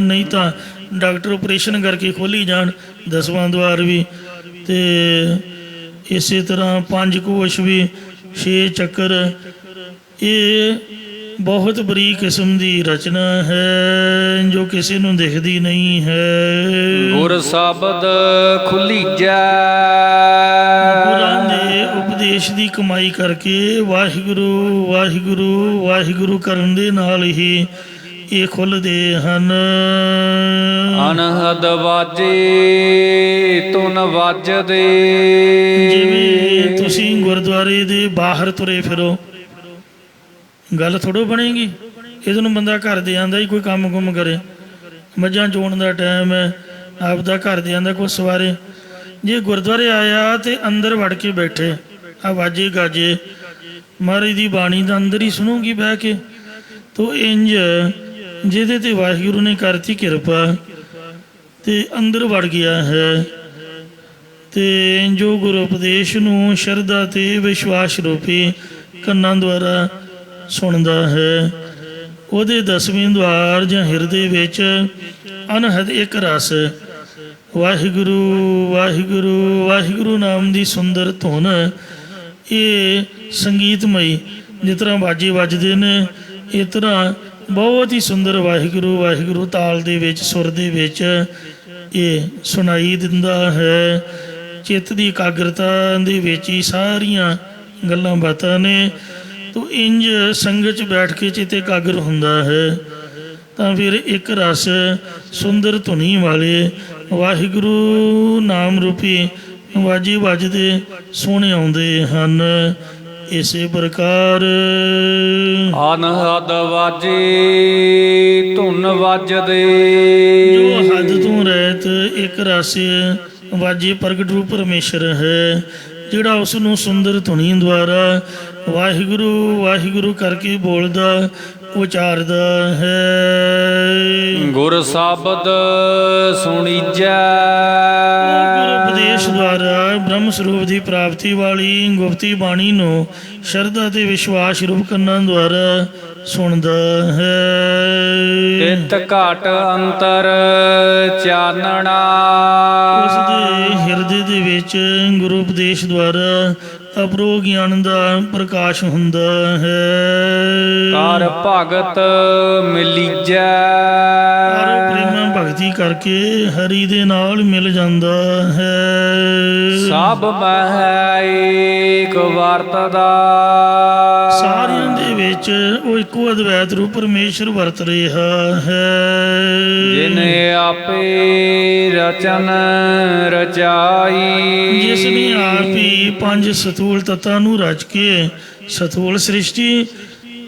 ਨਹੀਂ ਤਾਂ ਡਾਕਟਰ ਆਪਰੇਸ਼ਨ ਕਰਕੇ ਖੋਲ੍ਹੀ ਜਾਣ ਦਸਵਾਂ ਦੁਆਰ ਵੀ, ਅਤੇ ਇਸੇ ਤਰ੍ਹਾਂ 5 ਕੋਸ਼ ਵੀ, 6 ਚੱਕਰ। ਇਹ ਬਹੁਤ ਬਰੀਕ ਕਿਸਮ ਦੀ ਰਚਨਾ ਹੈ ਜੋ ਕਿਸੇ ਨੂੰ ਦਿਖਦੀ ਨਹੀਂ ਹੈ। ਗੁਰ ਸ਼ਬਦ ਖੁੱਲੀਜੈ। ਗੁਰਾਂ ਦੇ ਉਪਦੇਸ਼ ਦੀ ਕਮਾਈ ਕਰਕੇ ਵਾਹਿਗੁਰੂ ਵਾਹਿਗੁਰੂ ਵਾਹਿਗੁਰੂ ਕਰਨ ਦੇ ਨਾਲ ਹੀ ਇਹ ਖੁੱਲ੍ਹਦੇ ਹਨ। ਅਨਹਦ ਵਾਜੇ ਧੁਨ ਵੱਜਦੇ। ਜਿਵੇਂ ਤੁਸੀਂ ਗੁਰਦੁਆਰੇ ਦੇ ਬਾਹਰ ਤੁਰੇ ਫਿਰੋ, ਗੱਲ ਥੋੜ੍ਹੋ ਬਣੇਗੀ। ਇਹਦੇ ਨੂੰ ਬੰਦਾ ਘਰ ਦੇ ਆਂਦਾ ਹੀ ਕੋਈ ਕੰਮ ਕੁੰਮ ਕਰੇ, ਮੱਝਾਂ ਚੋਣ ਦਾ ਟਾਈਮ ਹੈ, ਆਪਦਾ ਘਰ ਦੇ ਆਂਦਾ ਕੋਈ ਸਵਾਰੇ। ਜੇ ਗੁਰਦੁਆਰੇ ਆਇਆ ਤੇ ਅੰਦਰ ਵੜ ਕੇ ਬੈਠੇ, ਆਵਾਜ਼ੇ ਗਾਜੇ ਮਹਾਰਾਜ ਦੀ ਬਾਣੀ ਦਾ ਅੰਦਰ ਹੀ ਸੁਣੂਗੀ ਬਹਿ ਕੇ। ਤੋ ਇੰਜ ਜਿਹਦੇ ਤੇ ਵਾਹਿਗੁਰੂ ਨੇ ਕਰਤੀ ਕਿਰਪਾ ਤੇ ਅੰਦਰ ਵੜ ਗਿਆ ਹੈ, ਤੇ ਜੋ ਗੁਰੂ ਉਪਦੇਸ਼ ਨੂੰ ਸ਼ਰਧਾ ਤੇ ਵਿਸ਼ਵਾਸ ਰੂਪੀ ਕੰਨਾਂ ਦੁਆਰਾ ਸੁਣਦਾ ਹੈ, ਉਹਦੇ 10ਵੇਂ ਦੁਆਰ ਜਾਂ ਹਿਰਦੇ ਵਿੱਚ ਅਨਹਦ ਇੱਕ ਰਸ ਵਾਹਿਗੁਰੂ ਵਾਹਿਗੁਰੂ ਵਾਹਿਗੁਰੂ ਨਾਮ ਦੀ ਸੁੰਦਰ ਧੁਨ। ਇਹ ਸੰਗੀਤਮਈ, ਜਿਸ ਤਰ੍ਹਾਂ ਬਾਜੇ ਵੱਜਦੇ ਨੇ ਇਸ ਤਰ੍ਹਾਂ ਬਹੁਤ ਹੀ ਸੁੰਦਰ ਵਾਹਿਗੁਰੂ ਵਾਹਿਗੁਰੂ ਤਾਲ ਦੇ ਵਿੱਚ, ਸੁਰ ਦੇ ਵਿੱਚ ਇਹ ਸੁਣਾਈ ਦਿੰਦਾ ਹੈ। ਚਿੱਤ ਦੀ ਇਕਾਗਰਤਾ ਦੇ ਵਿੱਚ ਹੀ ਸਾਰੀਆਂ ਗੱਲਾਂ ਬਾਤਾਂ ਨੇ। ਤੋ ਇੰਜ ਸੰਗਤ 'ਚ ਬੈਠ ਕੇ ਚਿੱਤ ਇਕਾਗਰ ਹੁੰਦਾ ਹੈ ਤਾਂ ਫਿਰ ਇੱਕ ਰਸ ਸੁੰਦਰ ਧੁਨੀ ਵਾਲੇ ਵਾਹਿਗੁਰੂ ਨਾਮ ਰੂਪੀ ਵਾਜੇ ਵੱਜਦੇ ਸੋਹਣੇ ਆਉਂਦੇ ਹਨ। ਇਸੇ ਪ੍ਰਕਾਰ ਅਨਹਦ ਵਾਜੇ ਧੁਨ ਵੱਜਦੇ। ਜੋ ਹੱਦ ਤੋਂ ਰਹਿਤ ਇੱਕ ਰਸ ਵਾਜੇ ਪ੍ਰਗਟ ਰੂਪ ਪਰਮੇਸ਼ਰ ਹੈ, ਜਿਹੜਾ ਉਸ ਨੂੰ ਸੁੰਦਰ ਧੁਨੀ ਦੁਆਰਾ ਵਾਹਿਗੁਰੂ ਵਾਹਿਗੁਰੂ ਕਰਕੇ ਬੋਲਦਾ ਉਚਾਰਦਾ ਹੈ। ਗੁਰ ਸ਼ਬਦ ਸੁਣੀਜੈ। ਗੁਰੂ ਉਪਦੇਸ਼ ਦੁਆਰਾ ਬ੍ਰਹਮ ਸਰੂਪ ਦੀ ਪ੍ਰਾਪਤੀ ਵਾਲੀ ਗੁਪਤੀ ਬਾਣੀ ਨੂੰ ਸ਼ਰਧਾ ਤੇ ਵਿਸ਼ਵਾਸ ਰੂਪ ਕੰਨਾਂ ਦੁਆਰਾ ਸੁਣਦਾ ਹੈ। ਤਿਤ ਘਟ ਅੰਤਰ ਚਾਨਣਾ। ਉਸ ਦੇ ਹਿਰਦੇ ਦੇ ਵਿੱਚ ਗੁਰੂ ਉਪਦੇਸ਼ ਦੁਆਰਾ ਅਪਰੋ ਗਿਆਨ ਦਾ ਪ੍ਰਕਾਸ਼ ਹੁੰਦਾ ਹੈ। ਕਰ ਭਗਤ ਮਿਲੀਜੈ ਪਰ ਪ੍ਰੇਮ ਭਗਤੀ ਕਰਕੇ ਹਰੀ ਦੇ ਨਾਲ ਮਿਲ ਜਾਂਦਾ ਹੈ। ਸਭ ਮਹਿ ਏਕ ਵਰਤਦਾ ਸਾਰਿਆਂ ਦੇ ਵਿੱਚ ਉਹ ਇੱਕੋ ਅਦਵੈਤ ਰੂਪ ਪਰਮੇਸ਼ਰ ਵਰਤ ਰਿਹਾ ਹੈ। ਜਿਨੇ ਆਪੇ ਰਚਨ ਰਚਾਈ ਜਿਸ ਨੇ ਆਪ ਹੀ ਪੰਜ ਸਥੂਲ ਤੱਤਾਂ ਨੂੰ ਰਚ ਕੇ ਸਥੂਲ ਸ੍ਰਿਸ਼ਟੀ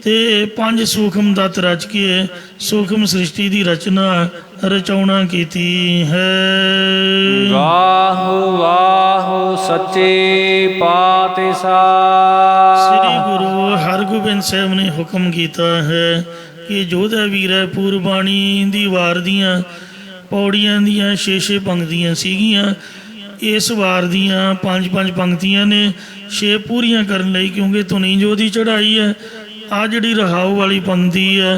ਤੇ ਪੰਜ ਸੂਖਮ ਤੱਤ ਰਚ ਕੇ ਸੂਖਮ ਸ੍ਰਿਸ਼ਟੀ ਦੀ ਰਚਨਾ ਰਚਾਉਣਾ ਕੀਤੀ ਹੈ। ਵਾਹੁ ਵਾਹੁ ਸੱਚੇ ਪਾਤਸ਼ਾਹ। ਸ੍ਰੀ ਗੁਰੂ ਹਰਗੋਬਿੰਦ ਸਾਹਿਬ ਨੇ ਹੁਕਮ ਕੀਤਾ ਹੈ ਕਿ ਜੋਧਾ ਵੀਰ ਪੂਰਬਾਣੀ ਦੀ ਵਾਰ ਦੀਆਂ ਪੌੜੀਆਂ ਦੀਆਂ 6 ਪੰਕਤੀਆਂ ਸੀਗੀਆਂ। ਇਸ ਵਾਰ ਦੀਆਂ 5 ਪੰਕਤੀਆਂ ਨੇ 6 ਪੂਰੀਆਂ ਕਰਨ ਲਈ, ਕਿਉਂਕਿ ਧੁਨੀ ਜੋ ਦੀ ਚੜ੍ਹਾਈ ਹੈ। ਆ ਜਿਹੜੀ ਰਹਾਉ ਵਾਲੀ ਪੰਕਤੀ ਹੈ,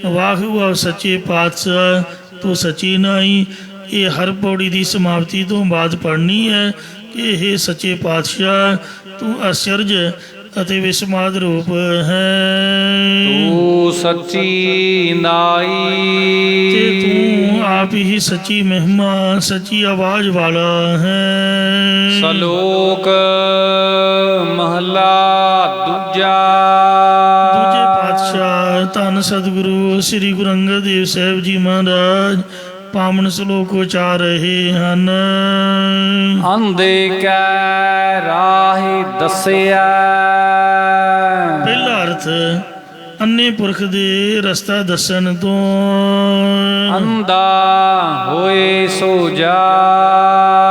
ਵਾਹ ਵਾਹ ਸੱਚੇ ਪਾਤਸ਼ਾਹ ਤੂੰ ਸੱਚੀ ਨਾਈ, ਇਹ ਹਰ ਪੌੜੀ ਦੀ ਸਮਾਪਤੀ ਤੋਂ ਬਾਅਦ ਪੜ੍ਹਨੀ ਹੈ ਕਿ ਇਹ ਸੱਚੇ ਪਾਤਸ਼ਾਹ ਤੂੰ ਅਚਰਜ ਅਤੇ ਵਿਸਮਾਦ ਰੂਪ ਹੈ। ਤੂੰ ਸੱਚੀ ਨਾਈ ਤੇ ਤੂੰ ਆਪ ਹੀ ਸੱਚੀ ਮਹਿਮਾ ਸੱਚੀ ਆਵਾਜ਼ ਵਾਲਾ ਹੈ। ਸਲੋਕ ਮਹਲਾ ਦੂਜਾ। ਦੂਜੇ ਪਾਤਸ਼ਾਹ ਧੰਨ ਸਤਿਗੁਰੂ ਸ੍ਰੀ ਗੁਰੂ ਅੰਗਦ ਦੇਵ ਸਾਹਿਬ ਜੀ ਮਹਾਰਾਜ ਪਾਵਨ ਸ਼ਲੋਕ ਉਚਾਰ ਰਹੇ ਹਨ। ਅੰਧੇ ਕੈ ਰਾਹੇ ਦੱਸਿਆ। ਪਹਿਲਾ ਅਰਥ ਅੰਨੇ ਪੁਰਖ ਦੇ ਰਸਤਾ ਦੱਸਣ ਤੋਂ। ਅੰਧਾ ਹੋਏ ਸੋ ਜਾ।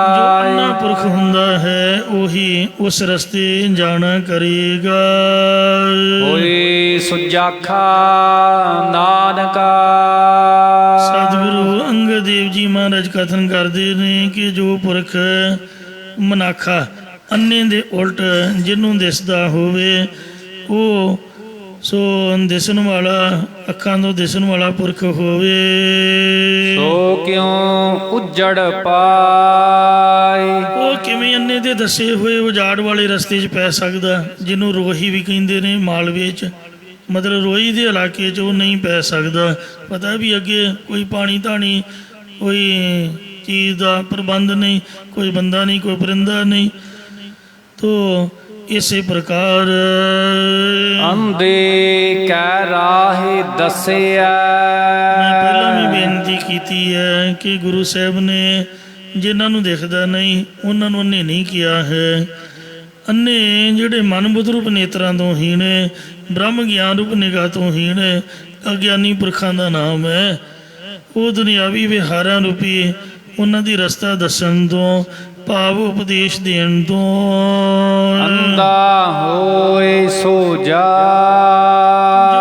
ਜੋ ਅੰਨਾ ਪੁਰਖ ਹੁੰਦਾ ਹੈ ਉਹੀ ਉਸ ਰਸਤੇ ਜਾਣਾ ਕਰੇਗਾ। ਹੋਏ ਸੁਜਾਖਾ ਨਾਨਕਾ। ਸਤਿਗੁਰੂ ਅੰਗਦ ਦੇਵ ਜੀ ਮਹਾਰਾਜ ਕਥਨ ਕਰਦੇ ਨੇ ਕਿ ਜੋ ਪੁਰਖ ਮਨਾਖਾ ਅੰਨੇ ਦੇ ਉਲਟ ਜਿਹਨੂੰ ਦਿਸਦਾ ਹੋਵੇ ਉਹ ਸੋ ਦਿਸਣ ਵਾਲਾ ਅੱਖਾਂ ਤੋਂ ਦਿਸਣ ਵਾਲਾ ਪੁਰਖ ਹੋਵੇ। ਸੋ ਕਿਉ ਉਜੜ ਪਾਏ। ਉਹ ਕਿਵੇਂ ਅੰਨੇ ਦੇ ਦੱਸੇ ਹੋਏ ਉਜਾੜ ਵਾਲੇ ਰਸਤੇ 'ਚ ਪੈ ਸਕਦਾ, ਜਿਹਨੂੰ ਰੋਹੀ ਵੀ ਕਹਿੰਦੇ ਨੇ ਮਾਲਵੇ 'ਚ, ਮਤਲਬ ਰੋਹੀ ਦੇ ਇਲਾਕੇ 'ਚ ਉਹ ਨਹੀਂ ਪੈ ਸਕਦਾ। ਪਤਾ ਵੀ ਅੱਗੇ ਕੋਈ ਪਾਣੀ ਧਾਣੀ ਕੋਈ ਚੀਜ਼ ਦਾ ਪ੍ਰਬੰਧ ਨਹੀਂ, ਕੋਈ ਬੰਦਾ ਨਹੀਂ, ਕੋਈ ਪਰਿੰਦਾ ਨਹੀਂ। ਤੋ ਇਸੇ ਪ੍ਰਕਾਰ ਅੰਧੇ ਕੈ ਰਾਹੇ ਦੱਸਿਆ। ਮੈਂ ਪਹਿਲਾਂ ਵੀ ਬੇਨਤੀ ਕੀਤੀ ਹੈ ਕਿ ਗੁਰੂ ਸਾਹਿਬ ਨੇ ਜਿਨ੍ਹਾਂ ਨੂੰ ਦਿਖਦਾ ਨਹੀਂ ਉਹਨਾਂ ਨੂੰ ਅੰਨੇ ਨਹੀਂ ਕਿਹਾ ਹੈ। ਅੰਨੇ ਜਿਹੜੇ ਮਨ ਬੁੱਧ ਰੂਪ ਨੇਤਰਾਂ ਤੋਂ ਹੀਣ ਹੈ, ਬ੍ਰਹਮ ਗਿਆਨ ਰੂਪ ਨਿਗਾਹ ਤੋਂ ਹੀਣ ਹੈ, ਅਗਿਆਨੀ ਪੁਰਖਾਂ ਦਾ ਨਾਮ ਹੈ। ਉਹ ਦੁਨਿਆਵੀ ਵਿਹਾਰਾਂ ਰੂਪੀ ਉਹਨਾਂ ਦੀ ਰਸਤਾ ਦੱਸਣ ਤੋਂ, ਭਾਵ ਉਪਦੇਸ਼ ਦੇਣ ਤੋਂ। ਅੰਧਾ ਹੋਏ ਸੋ ਜਾ।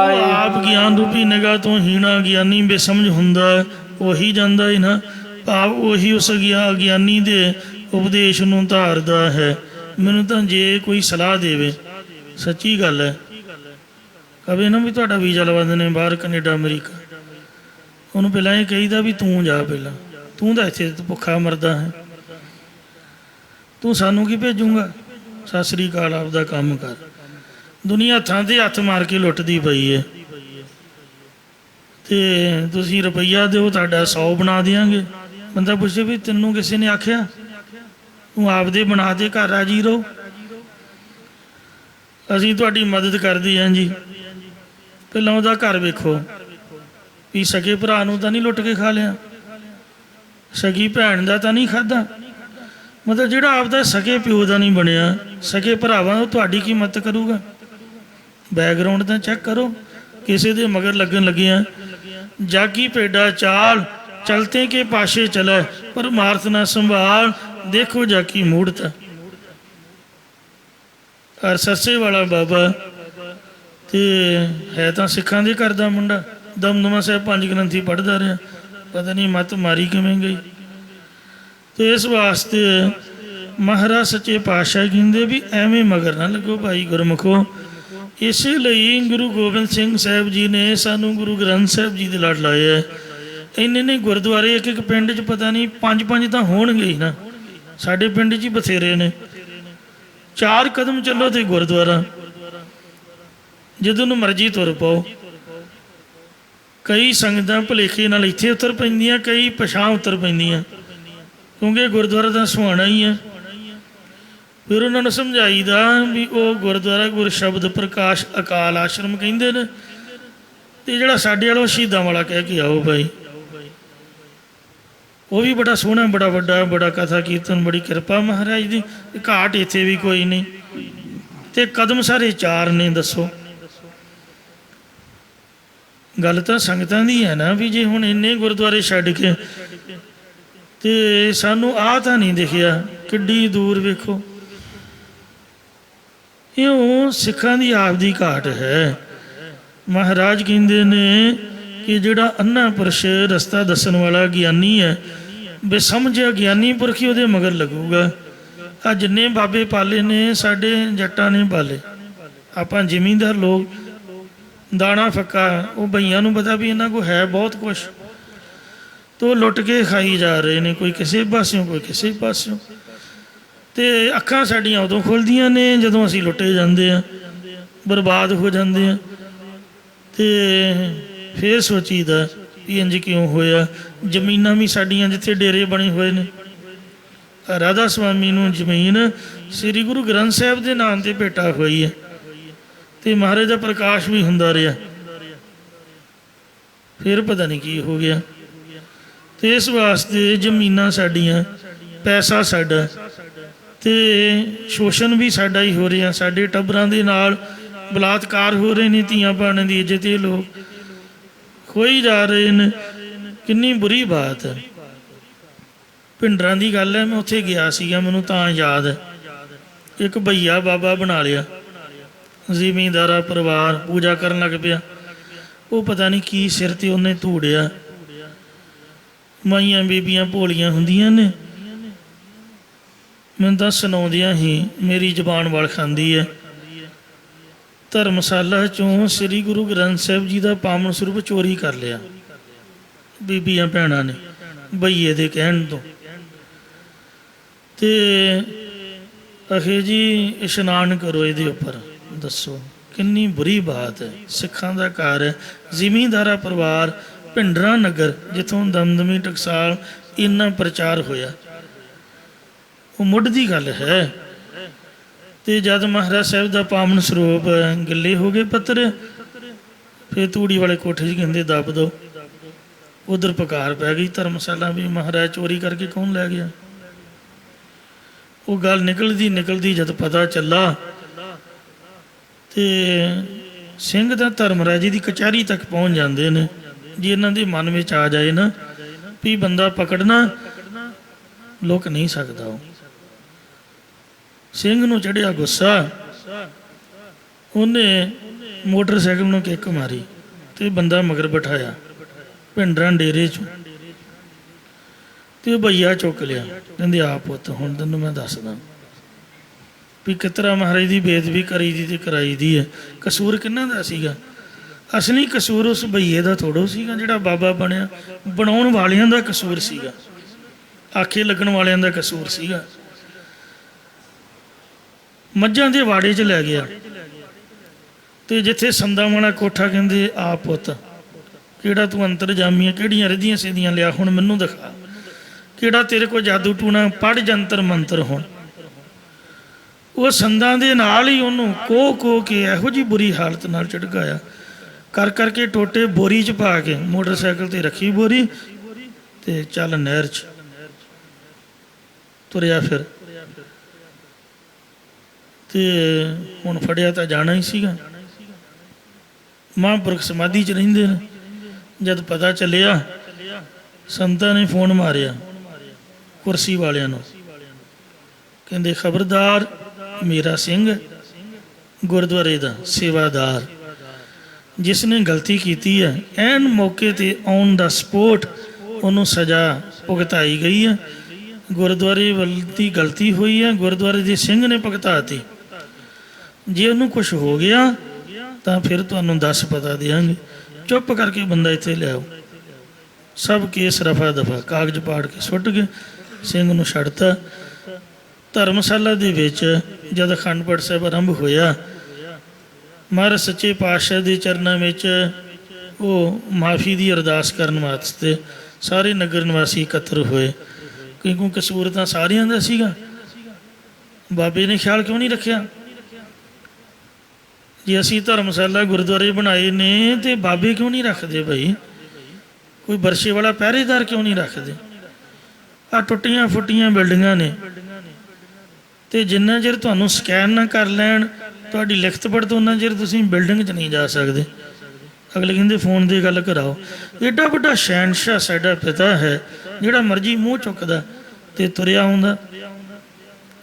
ਜੋ ਆਪ ਗਿਆਨ ਰੂਪੀ ਨਿਗਾਹ ਤੋਂ ਹੀਣਾ ਗਿਆਨੀ ਬੇਸਮਝ ਹੁੰਦਾ ਉਹੀ ਜਾਂਦਾ ਹੀ ਨਾ, ਭਾਵ ਉਹੀ ਉਸ ਅਗਿਆਨੀ ਦੇ ਉਪਦੇਸ਼ ਨੂੰ ਧਾਰਦਾ ਹੈ। ਮੈਨੂੰ ਤਾਂ ਜੇ ਕੋਈ ਸਲਾਹ ਦੇਵੇ, ਸੱਚੀ ਗੱਲ ਹੈ, ਕਵੇ ਨਾ ਵੀ ਤੁਹਾਡਾ ਵੀਜ਼ਾ ਲਵਾ ਦਿੰਦੇ ਬਾਹਰ ਕੈਨੇਡਾ ਅਮਰੀਕਾ, ਉਹਨੂੰ ਪਹਿਲਾਂ ਇਹ ਕਹੀਦਾ ਵੀ ਤੂੰ ਜਾ, ਪਹਿਲਾਂ ਤੂੰ ਤਾਂ ਇੱਥੇ ਭੁੱਖਾ ਮਰਦਾ ਹੈ, ਤੂੰ ਸਾਨੂੰ ਕੀ ਭੇਜੂਗਾ। ਸਤਿ ਸ੍ਰੀ ਅਕਾਲ, ਆਪਦਾ ਕੰਮ ਕਰ। ਦੁਨੀਆ ਹੱਥਾਂ 'ਤੇ ਹੱਥ ਮਾਰ ਕੇ ਲੁੱਟਦੀ ਪਈ ਹੈ ਤੇ ਤੁਸੀਂ ਰੁਪਈਆ ਦਿਓ ਤੁਹਾਡਾ 100 ਬਣਾ ਦਿਆਂਗੇ। ਬੰਦਾ ਪੁੱਛੇ ਵੀ ਤੈਨੂੰ ਕਿਸੇ ਨੇ ਆਖਿਆ, ਤੂੰ ਆਪਦੇ ਬਣਾ ਦੇ, ਘਰ ਰਾਜੀ ਰਹੋ, ਅਸੀਂ ਤੁਹਾਡੀ ਮਦਦ ਕਰਦੇ ਹਾਂ ਜੀ। ਪਹਿਲਾਂ ਉਹਦਾ ਘਰ ਵੇਖੋ ਵੀ ਸਕੇ ਭਰਾ ਨੂੰ ਤਾਂ ਨਹੀਂ ਲੁੱਟ ਕੇ ਖਾ ਲਿਆ, ਸਗੀ ਭੈਣ ਦਾ ਤਾਂ ਨਹੀਂ ਖਾਧਾ। ਮਤਲਬ ਜਿਹੜਾ ਆਪਦਾ ਸਕੇ ਪਿਓ ਦਾ ਨਹੀਂ ਬਣਿਆ, ਸਕੇ ਭਰਾਵਾਂ ਉਹ ਤੁਹਾਡੀ ਕੀ ਮਦਦ ਕਰੂਗਾ। ਬੈਕਗਰਾਉਂਡ ਤਾਂ ਚੈੱਕ ਕਰੋ, ਕਿਸੇ ਦੇ ਮਗਰ ਲੱਗਣ ਲੱਗਿਆ। ਜਾਗੀ ਭੇਡਾ ਚਾਲ ਚਲਤੇ ਕੇ ਪਾਸ਼ੇ ਚਲੇ, ਪਰ ਮਾਰਤ ਨਾ ਸੰਭਾਲ, ਦੇਖੋ ਜਾਕੀ ਮੂੜਤਾ। ਔਰ ਸਰਸੇ ਵਾਲਾ ਬਾਬਾ ਤੇ ਹੈ ਤਾਂ ਸਿੱਖਾਂ ਦੇ ਘਰ ਦਾ ਮੁੰਡਾ, ਦਮਦਮਾ ਸਾਹਿਬ 5 ਗ੍ਰੰਥੀ ਪੜ੍ਹਦਾ ਰਿਹਾ, ਪਤਾ ਨਹੀਂ ਮੱਤ ਮਾਰੀ ਕਿਵੇਂ ਗਈ। ਤੇ ਇਸ ਵਾਸਤੇ ਮਹਾਰਾਜ ਸੱਚੇ ਪਾਤਸ਼ਾਹ ਕਹਿੰਦੇ ਵੀ ਐਵੇਂ ਮਗਰ ਨਾ ਲੱਗੋ ਭਾਈ ਗੁਰਮੁਖੋ। ਇਸੇ ਲਈ ਗੁਰੂ ਗੋਬਿੰਦ ਸਿੰਘ ਸਾਹਿਬ ਜੀ ਨੇ ਸਾਨੂੰ ਗੁਰੂ ਗ੍ਰੰਥ ਸਾਹਿਬ ਜੀ ਦੇ ਲੜ ਲਾਏ ਹੈ। ਇੰਨੇ ਨੇ ਗੁਰਦੁਆਰੇ, ਇੱਕ ਇੱਕ ਪਿੰਡ 'ਚ ਪਤਾ ਨਹੀਂ 5 ਤਾਂ ਹੋਣਗੇ ਹੀ ਨਾ, ਸਾਡੇ ਪਿੰਡ 'ਚ ਹੀ ਬਥੇਰੇ ਨੇ। 4 ਕਦਮ ਚੱਲੋ ਤੇ ਗੁਰਦੁਆਰਾ, ਜਦੋਂ ਨੂੰ ਮਰਜ਼ੀ ਤੁਰ ਪਾਓ। ਕਈ ਸੰਗਤਾਂ ਭੁਲੇਖੇ ਨਾਲ ਇੱਥੇ ਉਤਰ ਪੈਂਦੀਆਂ, ਕਈ ਪਛਾਂ ਉਤਰ ਪੈਂਦੀਆਂ, ਕਿਉਂਕਿ ਗੁਰਦੁਆਰਾ ਤਾਂ ਸੁਹਾਣਾ ਹੀ ਆ। ਫਿਰ ਉਹਨਾਂ ਨੂੰ ਸਮਝਾਈਦਾ ਵੀ ਉਹ ਗੁਰਦੁਆਰਾ ਗੁਰ ਸ਼ਬਦ ਪ੍ਰਕਾਸ਼ ਅਕਾਲ ਆਸ਼ਰਮ ਕਹਿੰਦੇ ਨੇ, ਤੇ ਜਿਹੜਾ ਸਾਡੇ ਵਾਲੋਂ ਸ਼ਹੀਦਾਂ ਵਾਲਾ ਕਹਿ ਕੇ ਆਓ ਭਾਈ। ਉਹ ਵੀ ਬੜਾ ਸੋਹਣਾ, ਬੜਾ ਵੱਡਾ, ਬੜਾ ਕਥਾ ਕੀਰਤਨ, ਬੜੀ ਕਿਰਪਾ ਮਹਾਰਾਜ ਦੀ। ਘਾਟ ਇੱਥੇ ਵੀ ਕੋਈ ਨਹੀਂ, ਤੇ ਕਦਮ ਸਾਰੇ 4 ਨੇ। ਦੱਸੋ, ਗੱਲ ਤਾਂ ਸੰਗਤਾਂ ਦੀ ਹੈ ਨਾ, ਵੀ ਜੇ ਹੁਣ ਇੰਨੇ ਗੁਰਦੁਆਰੇ ਛੱਡ ਕੇ ਤੇ ਸਾਨੂੰ ਆਹ ਤਾਂ ਨਹੀਂ ਦਿਖਿਆ, ਕਿੱਡੀ ਦੂਰ ਵੇਖੋ। ਇਉਂ ਸਿੱਖਾਂ ਦੀ ਆਪਦੀ ਘਾਟ ਹੈ। ਮਹਾਰਾਜ ਕਹਿੰਦੇ ਨੇ ਕਿ ਜਿਹੜਾ ਅੰਨਾ ਪੁਰਸ਼ ਰਸਤਾ ਦੱਸਣ ਵਾਲਾ ਗਿਆਨੀ ਹੈ, ਬੇਸਮਝਿਆ ਗਿਆਨੀ ਪੁਰਖ ਹੀ ਉਹਦੇ ਮਗਰ ਲੱਗੂਗਾ। ਆ ਜਿੰਨੇ ਬਾਬੇ ਪਾਲੇ ਨੇ ਸਾਡੇ ਜੱਟਾਂ ਨੇ ਪਾਲੇ, ਆਪਾਂ ਜ਼ਿਮੀਂਦਾਰ ਲੋਕ ਦਾਣਾ ਫੱਕਾ, ਉਹ ਬਈਆਂ ਨੂੰ ਪਤਾ ਵੀ ਇਹਨਾਂ ਕੋਲ ਹੈ ਬਹੁਤ ਕੁਛ, ਤੋ ਲੁੱਟ ਕੇ ਖਾਈ ਜਾ ਰਹੇ ਨੇ, ਕੋਈ ਕਿਸੇ ਪਾਸਿਓਂ ਕੋਈ ਕਿਸੇ ਪਾਸਿਓਂ। ਤੇ ਅੱਖਾਂ ਸਾਡੀਆਂ ਉਦੋਂ ਖੁੱਲ੍ਹਦੀਆਂ ਨੇ ਜਦੋਂ ਅਸੀਂ ਲੁੱਟੇ ਜਾਂਦੇ ਹਾਂ, ਬਰਬਾਦ ਹੋ ਜਾਂਦੇ ਹਾਂ। ਤੇ ਫਿਰ ਸੋਚੀਦਾ ਵੀ ਇੰਝ ਕਿਉਂ ਹੋਇਆ। ਜ਼ਮੀਨਾਂ ਵੀ ਸਾਡੀਆਂ ਜਿੱਥੇ ਡੇਰੇ ਬਣੇ ਹੋਏ ਨੇ, ਰਾਧਾ ਸੁਆਮੀ ਨੂੰ ਜ਼ਮੀਨ ਸ੍ਰੀ ਗੁਰੂ ਗ੍ਰੰਥ ਸਾਹਿਬ ਦੇ ਨਾਮ 'ਤੇ ਭੇਟਾ ਹੋਈ ਹੈ, ਤੇ ਮਹਾਰਾਜ ਦਾ ਪ੍ਰਕਾਸ਼ ਵੀ ਹੁੰਦਾ ਰਿਹਾ। ਫਿਰ ਪਤਾ ਨਹੀਂ ਕੀ ਹੋ ਗਿਆ। ਤੇ ਇਸ ਵਾਸਤੇ ਜ਼ਮੀਨਾਂ ਸਾਡੀਆਂ, ਪੈਸਾ ਸਾਡਾ, ਤੇ ਸ਼ੋਸ਼ਣ ਵੀ ਸਾਡਾ ਹੀ ਹੋ ਰਿਹਾ। ਸਾਡੇ ਟੱਬਰਾਂ ਦੇ ਨਾਲ ਬਲਾਤਕਾਰ ਹੋ ਰਹੇ ਨੇ, ਧੀਆਂ ਭੈਣਾਂ ਦੀ ਇੱਜ਼ਤ ਇਹ ਲੋਕ ਖੋਈ ਜਾ ਰਹੇ ਨੇ। ਕਿੰਨੀ ਬੁਰੀ ਬਾਤ ਹੈ। ਭਿੰਡਰਾਂ ਦੀ ਗੱਲ ਹੈ, ਮੈਂ ਉੱਥੇ ਗਿਆ ਸੀਗਾ, ਮੈਨੂੰ ਤਾਂ ਯਾਦ ਹੈ। ਇੱਕ ਭਈਆ ਬਾਬਾ ਬਣਾ ਲਿਆ, ਜ਼ਿਮੀਂਦਾਰਾ ਪਰਿਵਾਰ, ਪੂਜਾ ਕਰਨ ਲੱਗ ਪਿਆ। ਉਹ ਪਤਾ ਨਹੀਂ ਕੀ ਸਿਰ 'ਤੇ ਉਹਨੇ ਧੂੜਿਆ। ਮਾਈਆਂ ਬੀਬੀਆਂ ਭੋਲੀਆਂ ਹੁੰਦੀਆਂ ਨੇ, ਮੈਨੂੰ ਤਾਂ ਸੁਣਾਉਂਦੀਆਂ ਹੀ ਮੇਰੀ ਜ਼ੁਬਾਨ ਵਲ ਖਾਂਦੀ ਹੈ। ਧਰਮਸ਼ਾਲਾ 'ਚੋਂ ਸ੍ਰੀ ਗੁਰੂ ਗ੍ਰੰਥ ਸਾਹਿਬ ਜੀ ਦਾ ਪਾਵਨ ਸਰੂਪ ਚੋਰੀ ਕਰ ਲਿਆ ਬੀਬੀਆਂ ਭੈਣਾਂ ਨੇ, ਬਈਏ ਦੇ ਕਹਿਣ ਤੋਂ। ਤੇ ਅਖੇ ਜੀ ਇਸ਼ਨਾਨ ਕਰੋ ਇਹਦੇ ਉੱਪਰ। ਦੱਸੋ ਕਿੰਨੀ ਬੁਰੀ ਬਾਤ ਹੈ। ਸਿੱਖਾਂ ਦਾ ਘਰ ਹੈ, ਜ਼ਿਮੀਂਦਾਰਾ ਪਰਿਵਾਰ, ਭਿੰਡਰਾਂ ਨਗਰ, ਜਿੱਥੋਂ ਦਮਦਮੀ ਟਕਸਾਲ ਇੰਨਾ ਪ੍ਰਚਾਰ ਹੋਇਆ, ਉਹ ਮੁੱਢ ਦੀ ਗੱਲ ਹੈ। ਤੇ ਜਦ ਮਹਾਰਾਜ ਸਾਹਿਬ ਦਾ ਪਾਵਨ ਸਰੂਪ ਗਿੱਲੇ ਹੋ ਗਏ ਪੱਤਰ, ਫਿਰ ਤੂੜੀ ਵਾਲੇ ਕੋਠੇ 'ਚ ਕਹਿੰਦੇ ਦੱਬ ਦਿਓ। ਉਧਰ ਪੁਕਾਰ ਪੈ ਗਈ ਧਰਮਸ਼ਾਲਾ ਵੀ ਮਹਾਰਾਜ ਚੋਰੀ ਕਰਕੇ ਕੌਣ ਲੈ ਗਿਆ। ਉਹ ਗੱਲ ਨਿਕਲਦੀ ਨਿਕਲਦੀ ਜਦ ਪਤਾ ਚੱਲਾ, ਤੇ ਸਿੰਘ ਤਾਂ ਧਰਮਰਾਜੇ ਦੀ ਕਚਹਿਰੀ ਤੱਕ ਪਹੁੰਚ ਜਾਂਦੇ ਨੇ। ਜੇ ਇਹਨਾਂ ਦੇ ਮਨ ਵਿੱਚ ਆ ਜਾਏ ਨਾ ਵੀ ਬੰਦਾ ਪਕੜਨਾ, ਲੁਕ ਨਹੀਂ ਸਕਦਾ। ਉਹ ਸਿੰਘ ਨੂੰ ਚੜਿਆ ਗੁੱਸਾ, ਉਹਨੇ ਮੋਟਰਸਾਈਕਲ ਨੂੰ ਕਿੱਕ ਮਾਰੀ ਤੇ ਬੰਦਾ ਮਗਰ ਬਿਠਾਇਆ ਭਿੰਡਰਾਂ ਡੇਰੇ 'ਚੋਂ, ਤੇ ਉਹ ਭਈਆ ਚੁੱਕ ਲਿਆ। ਕਹਿੰਦੇ ਆ ਪੁੱਤ, ਹੁਣ ਤੈਨੂੰ ਮੈਂ ਦੱਸਦਾ ਵੀ ਕਿਸ ਤਰ੍ਹਾਂ ਮਹਾਰਾਜ ਦੀ ਬੇਅਦਬੀ ਕਰੀ ਦੀ ਤੇ ਕਰਾਈ ਦੀ ਹੈ। ਕਸੂਰ ਕਿਹਨਾਂ ਦਾ ਸੀਗਾ? ਅਸਲੀ ਕਸੂਰ ਉਸ ਭਈਏ ਦਾ ਥੋੜ੍ਹਾ ਸੀਗਾ ਜਿਹੜਾ ਬਾਬਾ ਬਣਿਆ, ਬਣਾਉਣ ਵਾਲਿਆਂ ਦਾ ਕਸੂਰ ਸੀਗਾ, ਆਖੇ ਲੱਗਣ ਵਾਲਿਆਂ ਦਾ ਕਸੂਰ ਸੀਗਾ। ਮੱਝਾਂ ਦੇ ਵਾੜੇ 'ਚ ਲੈ ਗਿਆ, ਤੇ ਜਿੱਥੇ ਸੰਦਾਂ ਵਾਲਾ ਕੋਠਾ, ਕਹਿੰਦੇ ਆ ਪੁੱਤ, ਕਿਹੜਾ ਤੂੰ ਅੰਤਰਜਾਮੀ, ਕਿਹੜੀਆਂ ਰਿੱਧੀਆਂ ਸਿੱਧੀਆਂ ਲਿਆ, ਹੁਣ ਮੈਨੂੰ ਦਿਖਾ ਕਿਹੜਾ ਤੇਰੇ ਕੋਲ ਜਾਦੂ ਟੂਣਾ, ਪੜ੍ਹ ਜੰਤਰ ਮੰਤਰ। ਹੁਣ ਉਹ ਸੰਦਾਂ ਦੇ ਨਾਲ ਹੀ ਉਹਨੂੰ ਕੋਹ ਕੇ ਇਹੋ ਜਿਹੀ ਬੁਰੀ ਹਾਲਤ ਨਾਲ ਝਟਕਾਇਆ, ਕਰ ਕਰਕੇ ਟੋਟੇ ਬੋਰੀ 'ਚ ਪਾ ਕੇ ਮੋਟਰਸਾਈਕਲ 'ਤੇ ਰੱਖੀ ਬੋਰੀ, ਤੇ ਚੱਲ ਨਹਿਰ 'ਚ ਤੁਰਿਆ ਫਿਰ। ਤੇ ਹੁਣ ਫੜਿਆ ਤਾਂ ਜਾਣਾ ਹੀ ਸੀਗਾ। ਮਹਾਂਪੁਰਖ ਸਮਾਧੀ 'ਚ ਰਹਿੰਦੇ ਨੇ। ਜਦ ਪਤਾ ਚੱਲਿਆ, ਸੰਤਾਂ ਨੇ ਫੋਨ ਮਾਰਿਆ ਕੁਰਸੀ ਵਾਲਿਆਂ ਨੂੰ, ਕਹਿੰਦੇ ਖਬਰਦਾਰ, ਮੇਰਾ ਸਿੰਘ ਗੁਰਦੁਆਰੇ ਦਾ ਸੇਵਾਦਾਰ, ਜਿਸ ਨੇ ਗਲਤੀ ਕੀਤੀ ਹੈ, ਐਨ ਮੌਕੇ 'ਤੇ ਔਨ ਦਾ ਸਪੋਟ ਉਹਨੂੰ ਸਜ਼ਾ ਭੁਗਤਾਈ ਗਈ ਹੈ। ਗੁਰਦੁਆਰੇ ਵੱਲ ਦੀ ਗਲਤੀ ਹੋਈ ਹੈ, ਗੁਰਦੁਆਰੇ ਦੇ ਸਿੰਘ ਨੇ ਭੁਗਤਾਤੀ। ਜੇ ਉਹਨੂੰ ਕੁਛ ਹੋ ਗਿਆ ਤਾਂ ਫਿਰ ਤੁਹਾਨੂੰ ਦੱਸ ਪਤਾ ਦਿਆਂਗੇ। ਚੁੱਪ ਕਰਕੇ ਬੰਦਾ ਇੱਥੇ ਲਿਆਓ। ਸਭ ਕੇਸ ਰਫਾ ਦਫਾ, ਕਾਗਜ਼ ਪਾੜ ਕੇ ਸੁੱਟ ਗਏ, ਸਿੰਘ ਨੂੰ ਛੱਡਤਾ। ਧਰਮਸ਼ਾਲਾ ਦੇ ਵਿੱਚ ਜਦ ਅਖੰਡ ਪਾਠ ਸਾਹਿਬ ਆਰੰਭ ਹੋਇਆ, ਮਹਾਰਾਜ ਸੱਚੇ ਪਾਤਸ਼ਾਹ ਦੇ ਚਰਨਾਂ ਵਿੱਚ ਉਹ ਮਾਫੀ ਦੀ ਅਰਦਾਸ ਕਰਨ ਵਾਸਤੇ ਸਾਰੇ ਨਗਰ ਨਿਵਾਸੀ ਇਕੱਤਰ ਹੋਏ। ਕਿਉਂਕਿ ਕਸੂਰ ਤਾਂ ਸਾਰਿਆਂ ਦਾ ਸੀਗਾ, ਬਾਬੇ ਨੇ ਖਿਆਲ ਕਿਉਂ ਨਹੀਂ ਰੱਖਿਆ? ਜੇ ਅਸੀਂ ਧਰਮਸ਼ਾਲਾ ਗੁਰਦੁਆਰੇ ਬਣਾਏ ਨੇ ਤੇ ਬਾਬੇ ਕਿਉਂ ਨਹੀਂ ਰੱਖਦੇ ਭਾਈ? ਕੋਈ ਵਰਸ਼ੇ ਵਾਲਾ ਪਹਿਰੇਦਾਰ ਕਿਉਂ ਨਹੀਂ ਰੱਖਦੇ? ਆਹ ਟੁੱਟੀਆਂ ਫੁੱਟੀਆਂ ਬਿਲਡਿੰਗਾਂ ਨੇ, ਤੇ ਜਿੰਨਾ ਚਿਰ ਤੁਹਾਨੂੰ ਸਕੈਨ ਨਾ ਕਰ ਲੈਣ ਤੁਹਾਡੀ ਲਿਖਤ ਪੜ੍ਹ, ਉਹਨਾਂ ਚਿਰ ਤੁਸੀਂ ਬਿਲਡਿੰਗ 'ਚ ਨਹੀਂ ਜਾ ਸਕਦੇ। ਅਗਲੇ ਕਹਿੰਦੇ ਫੋਨ ਦੀ ਗੱਲ ਕਰਾਓ। ਐਡਾ ਵੱਡਾ ਸ਼ਹਿਨਸ਼ਾਹ ਸਾਡਾ ਪਿਤਾ ਹੈ, ਜਿਹੜਾ ਮਰਜ਼ੀ ਮੂੰਹ ਚੁੱਕਦਾ ਤੇ ਤੁਰਿਆ ਹੁੰਦਾ।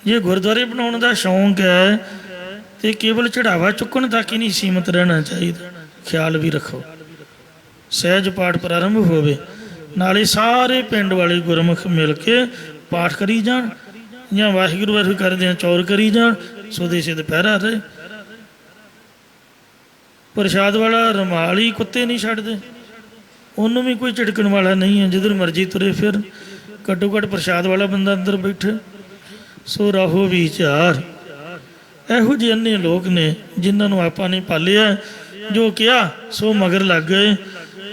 ਜੇ ਗੁਰਦੁਆਰੇ ਬਣਾਉਣ ਦਾ ਸ਼ੌਂਕ ਹੈ ਤੇ ਕੇਵਲ ਚੜਾਵਾ ਚੁੱਕਣ ਤੱਕ ਹੀ ਨਹੀਂ ਸੀਮਤ ਰਹਿਣਾ ਚਾਹੀਦਾ। ਖਿਆਲ ਵੀ ਰੱਖੋ, ਸਹਿਜ ਪਾਠ ਪ੍ਰਾਰੰਭ ਹੋਵੇ, ਨਾਲੇ ਸਾਰੇ ਪਿੰਡ ਵਾਲੇ ਗੁਰਮੁਖ ਮਿਲ ਕੇ ਪਾਠ ਕਰੀ ਜਾਣ, ਜਾਂ ਵਾਹਿਗੁਰੂ ਵਾਹਿਗੁਰੂ ਕਰਦੇ ਚੌਰ ਕਰੀ ਜਾਣ, ਸੋਦੇ ਸੇ ਦੁਪਹਿਰਾ ਰਹੇ। ਪ੍ਰਸ਼ਾਦ ਵਾਲਾ ਰੁਮਾਲ ਹੀ ਕੁੱਤੇ ਨਹੀਂ ਛੱਡਦੇ, ਉਹਨੂੰ ਵੀ ਕੋਈ ਝਿੜਕਣ ਵਾਲਾ ਨਹੀਂ ਹੈ, ਜਿੱਧਰ ਮਰਜ਼ੀ ਤੁਰੇ ਫਿਰ। ਘੱਟੋ ਘੱਟ ਪ੍ਰਸ਼ਾਦ ਵਾਲਾ ਬੰਦਾ ਅੰਦਰ ਬੈਠੇ। ਸੋ ਰਾਹੋ ਵਿਚਾਰ, ਇਹੋ ਜਿਹੇ ਅੰਨੇ ਲੋਕ ਨੇ ਜਿਨ੍ਹਾਂ ਨੂੰ ਆਪਾਂ ਨੇ ਪਾਲਿਆ। ਜੋ ਕਿਹਾ ਸੋ ਮਗਰ ਲੱਗ ਗਏ।